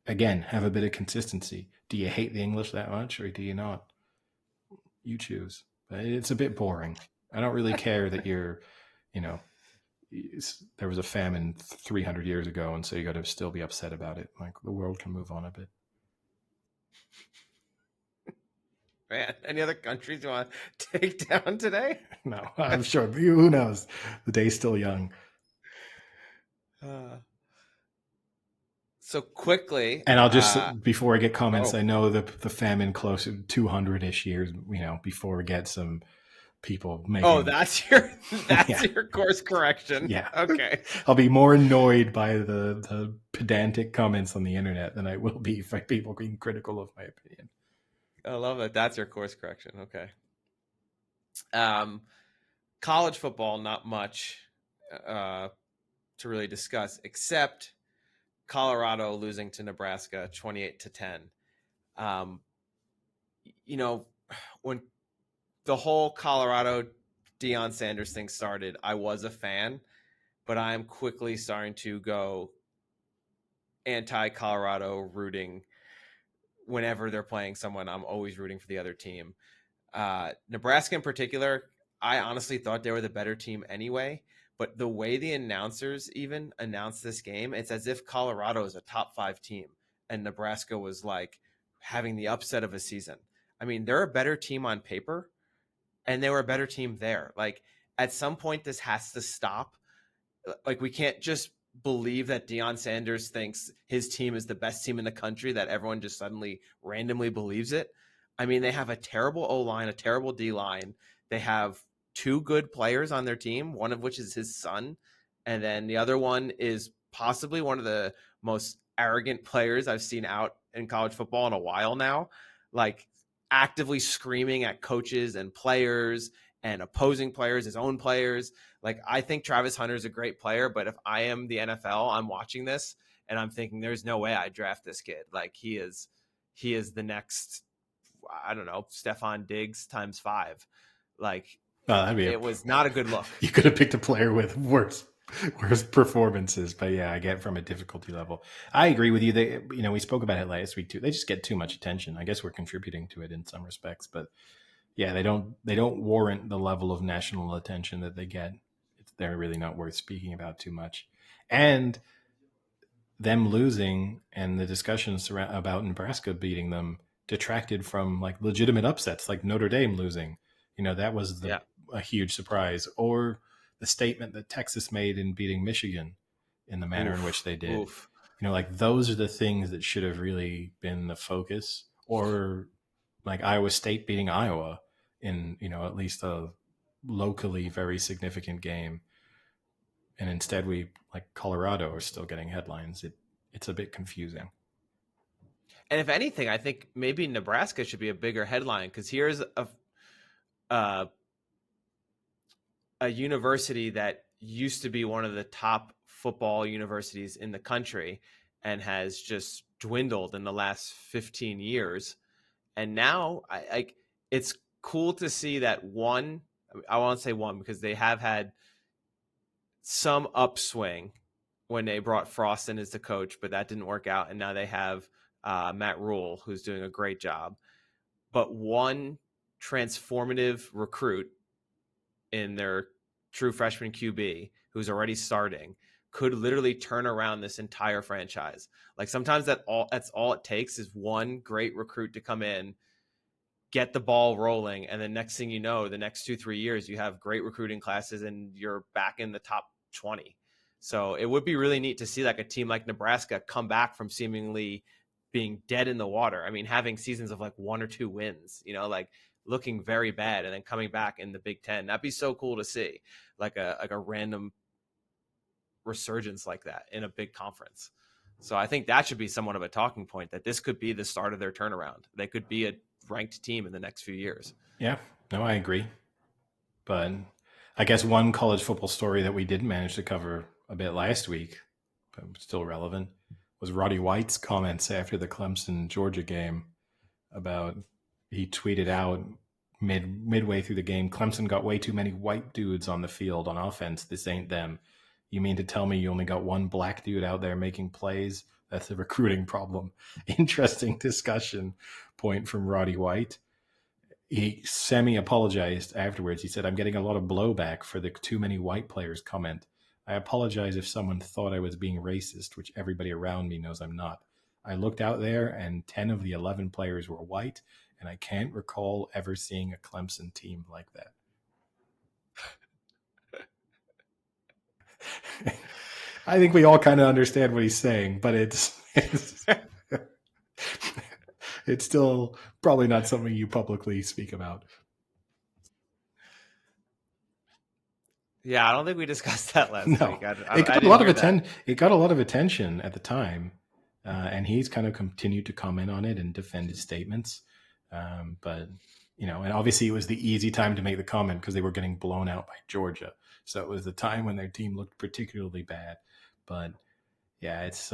Again, have a bit of consistency. Do you hate the English that much, or do you not? You choose. But it's a bit boring. I don't really care that you're, there was a famine 300 years ago, and so you got to still be upset about it. Like, the world can move on a bit. Man, any other countries you want to take down today? No, I'm sure. Who knows? The day's still young. So quickly, and I'll just before I get comments, oh. I know the famine close to 200-ish years, before we get some people making. Oh, that's your your course correction. Yeah. Okay. I'll be more annoyed by the pedantic comments on the internet than I will be by people being critical of my opinion. I love that. That's your course correction. Okay. College football, not much to really discuss, except Colorado losing to Nebraska 28-10. When the whole Colorado Deion Sanders thing started, I was a fan, but I'm quickly starting to go anti-Colorado, rooting whenever they're playing someone. I'm always rooting for the other team. Nebraska in particular, I honestly thought they were the better team anyway, but the way the announcers even announced this game, it's as if Colorado is a top 5 team and Nebraska was like having the upset of a season. I mean, they're a better team on paper and they were a better team there. Like, at some point this has to stop. Like, we can't just believe that Deion Sanders thinks his team is the best team in the country, that everyone just suddenly randomly believes it. I mean, they have a terrible O-line, a terrible D-line. They have 2 good players on their team, one of which is his son. And then the other one is possibly one of the most arrogant players I've seen out in college football in a while now. Like, actively screaming at coaches and players and opposing players, his own players. Like, I think Travis Hunter is a great player, but if I am the NFL, I'm watching this and I'm thinking there's no way I draft this kid. Like, he is the next, I don't know, Stephon Diggs times 5. Like, it was not a good look. You could have picked a player with worse performances, but yeah, I get from a difficulty level. I agree with you. They, we spoke about it last week too. They just get too much attention. I guess we're contributing to it in some respects, but yeah, they don't warrant the level of national attention that they get. They're really not worth speaking about too much. And them losing and the discussions about Nebraska beating them detracted from like legitimate upsets, like Notre Dame losing. That was a huge surprise. Or the statement that Texas made in beating Michigan in the manner in which they did. Like, those are the things that should have really been the focus. Or like Iowa State beating Iowa in, at least a locally very significant game. And instead we, like, Colorado are still getting headlines. It's a bit confusing. And if anything, I think maybe Nebraska should be a bigger headline, because here's a university that used to be one of the top football universities in the country and has just dwindled in the last 15 years. And now it's cool to see that I won't say one because they have had some upswing when they brought Frost in as the coach, but that didn't work out. And now they have Matt Rule, who's doing a great job. But one transformative recruit in their true freshman QB, who's already starting, could literally turn around this entire franchise. Like sometimes that's all it takes is one great recruit to come in, get the ball rolling, and then next thing you know, the next 2-3 years, you have great recruiting classes and you're back in the top 20. So it would be really neat to see like a team like Nebraska come back from seemingly being dead in the water. I mean, having seasons of like 1 or 2 wins, like looking very bad and then coming back in the Big Ten. That'd be so cool to see, like a random resurgence like that in a big conference. So I think that should be somewhat of a talking point, that this could be the start of their turnaround. They could be a ranked team in the next few years. Yeah, no, I agree. But I guess one college football story that we did manage to cover a bit last week, but still relevant, was Roddy White's comments after the Clemson-Georgia game about, he tweeted out midway through the game, Clemson got way too many white dudes on the field on offense. This ain't them. You mean to tell me you only got one black dude out there making plays? That's a recruiting problem. Interesting discussion point from Roddy White. He semi-apologized afterwards. He said, I'm getting a lot of blowback for the too many white players comment. I apologize if someone thought I was being racist, which everybody around me knows I'm not. I looked out there and 10 of the 11 players were white, and I can't recall ever seeing a Clemson team like that. I think we all kind of understand what he's saying, but it's it's still probably not something you publicly speak about. Yeah, I don't think we discussed that last week. It got a lot of attention. It got a lot of attention at the time, and he's kind of continued to comment on it and defend his statements. But and obviously it was the easy time to make the comment because they were getting blown out by Georgia, so it was the time when their team looked particularly bad. But yeah, it's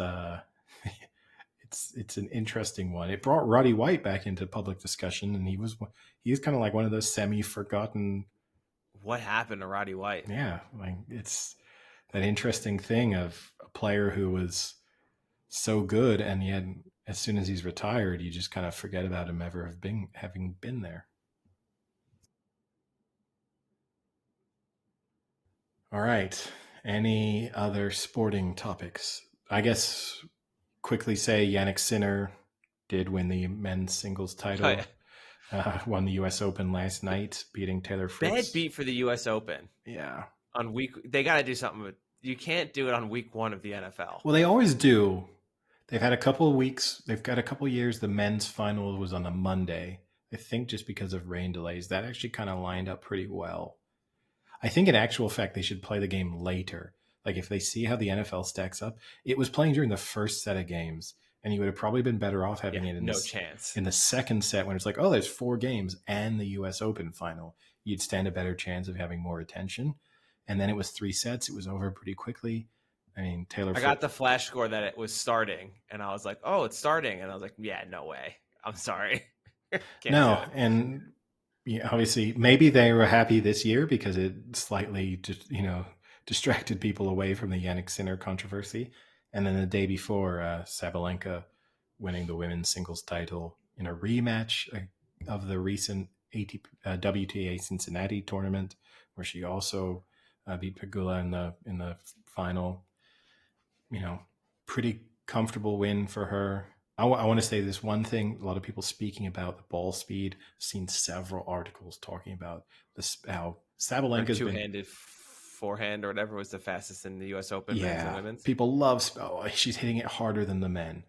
it's an interesting one. It brought Roddy White back into public discussion, and he's kind of like one of those semi-forgotten. What happened to Roddy White? Yeah, like it's that interesting thing of a player who was so good, and yet as soon as he's retired, you just kind of forget about him ever having been there. All right. Any other sporting topics? I guess quickly say Yannick Sinner did win the men's singles title. Oh, yeah. Won the U.S. Open last night, beating Taylor Fritz. Bad beat for the U.S. Open. Yeah. They got to do something. You can't do it on week 1 of the NFL. Well, they always do. They've had a couple of weeks. They've got a couple of years. The men's final was on a Monday. I think just because of rain delays, that actually kind of lined up pretty well. I think in actual fact, they should play the game later. Like if they see how the NFL stacks up, it was playing during the first set of games, and you would have probably been better off having it in the second set when it's like, oh, there's 4 games and the U.S. Open final. You'd stand a better chance of having more attention. And then it was 3 sets. It was over pretty quickly. I mean, I got the flash score that it was starting, and I was like, oh, it's starting. And I was like, yeah, no way. I'm sorry. No, and yeah, obviously, maybe they were happy this year because it slightly just, distracted people away from the Yannick Sinner controversy. And then the day before, Sabalenka winning the women's singles title in a rematch of the recent WTA Cincinnati tournament, where she also beat Pegula in the final. Pretty comfortable win for her. I want to say this one thing. A lot of people speaking about the ball speed. I've seen several articles talking about how Sabalenka's two-handed forehand or whatever was the fastest in the U.S. Open. Yeah, men's and women's. People love. She's hitting it harder than the men.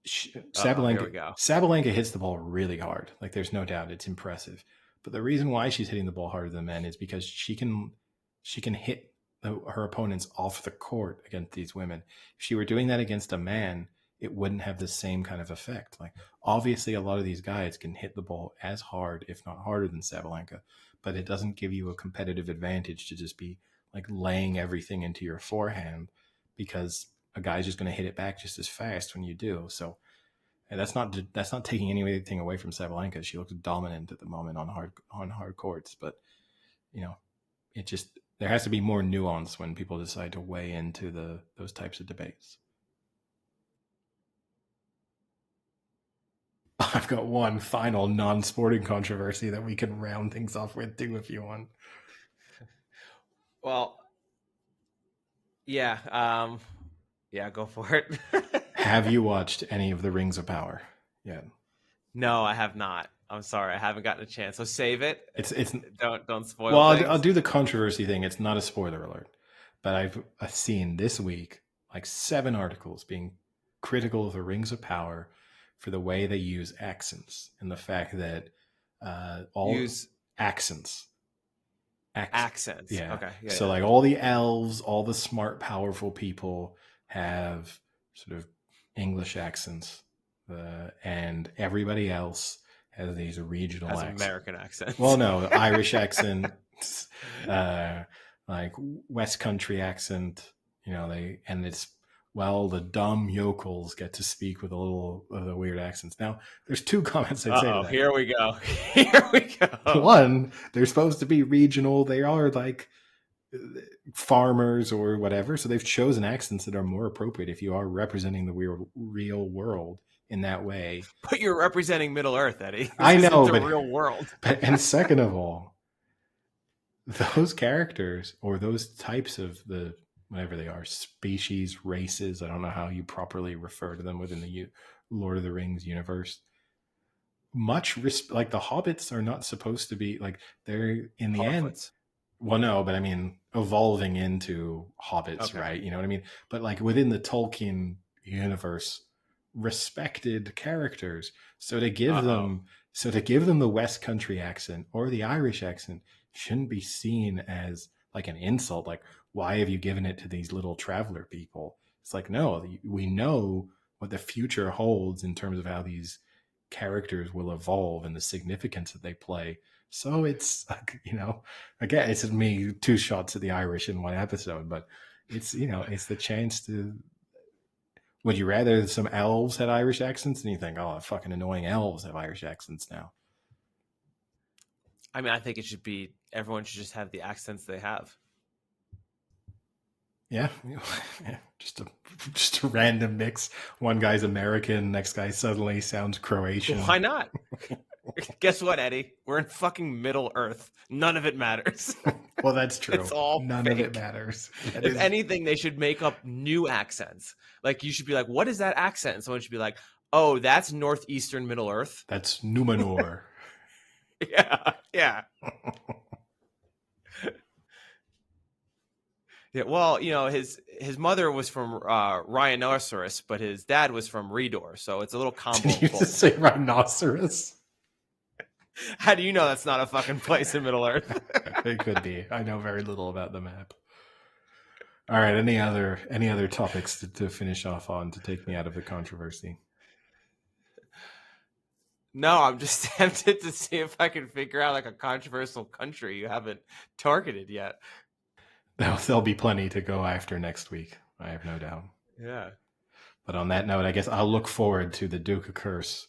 Sabalenka hits the ball really hard. Like there's no doubt, it's impressive. But the reason why she's hitting the ball harder than men is because she can hit her opponents off the court against these women. If she were doing that against a man, it wouldn't have the same kind of effect. Like obviously a lot of these guys can hit the ball as hard, if not harder than Sabalenka, but it doesn't give you a competitive advantage to just be like laying everything into your forehand, because a guy's just going to hit it back just as fast when you do. So that's not taking anything away from Sabalenka. She looks dominant at the moment on hard courts, but it just, There has to be more nuance when people decide to weigh into those types of debates. I've got one final non-sporting controversy that we can round things off with too, if you want. Well, yeah, go for it. Have you watched any of the Rings of Power yet? No, I have not. I'm sorry, I haven't gotten a chance. So save it. It's don't spoil. Well, things. I'll do the controversy thing. It's not a spoiler alert, but I've seen this week like 7 articles being critical of the Rings of Power for the way they use accents and the fact that use accents. Accents. Yeah. Okay. Yeah, so like all the elves, all the smart, powerful people have sort of English accents, and everybody else has these regional accents. American accents. Well, no, Irish accent, like West Country accent. The dumb yokels get to speak with a little of the weird accents. Now, there's 2 comments I'd say to that. Here we go. Here we go. One, they're supposed to be regional. They are like farmers or whatever. So they've chosen accents that are more appropriate if you are representing the real world in that way. But you're representing Middle Earth, Eddie. I know, but the real world. And second of all, those characters or those types of the whatever they are, species, races, I don't know how you properly refer to them within the Lord of the Rings universe. Like the hobbits are not supposed to be like they're in the end. Well, no, but I mean evolving into hobbits, okay. Right? You know what I mean? But like within the Tolkien universe, respected characters. So to give them the West Country accent or the Irish accent shouldn't be seen as like an insult. Like, why have you given it to these little traveler people? It's like, no, we know what the future holds in terms of how these characters will evolve and the significance that they play. So it's, again, it's me 2 shots at the Irish in one episode, but it's, it's the chance to. Would you rather some elves had Irish accents? And you think, oh, fucking annoying elves have Irish accents now. I mean, I think everyone should just have the accents they have. Yeah. Just a random mix. One guy's American, next guy suddenly sounds Croatian. Why not? Guess what, Eddie? We're in fucking Middle Earth. None of it matters. Well, that's true. It's all None fake. of it matters. If anything, they should make up new accents. Like, you should be like, what is that accent? And someone should be like, oh, that's northeastern Middle Earth. That's Numenor. Yeah. Yeah, well, his mother was from Rhinoceros, but his dad was from Redor, so it's a little combo. Did you just say rhinoceros? How do you know that's not a fucking place in Middle Earth? It could be. I know very little about the map. All right, any other topics to finish off on to take me out of the controversy? No, I'm just tempted to see if I can figure out like a controversial country you haven't targeted yet. There'll be plenty to go after next week. I have no doubt. Yeah. But on that note, I guess I'll look forward to the Duke of Curse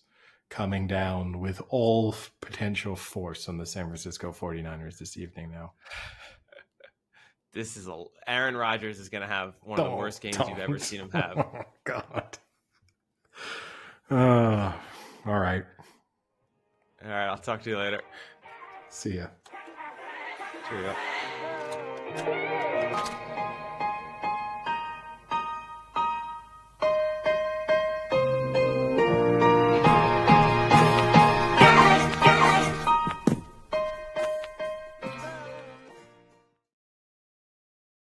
coming down with all potential force on the San Francisco 49ers this evening now. Aaron Rodgers is going to have one of the worst games you've ever seen him have. Oh, God. All right. All right, I'll talk to you later. See ya. Cheerio.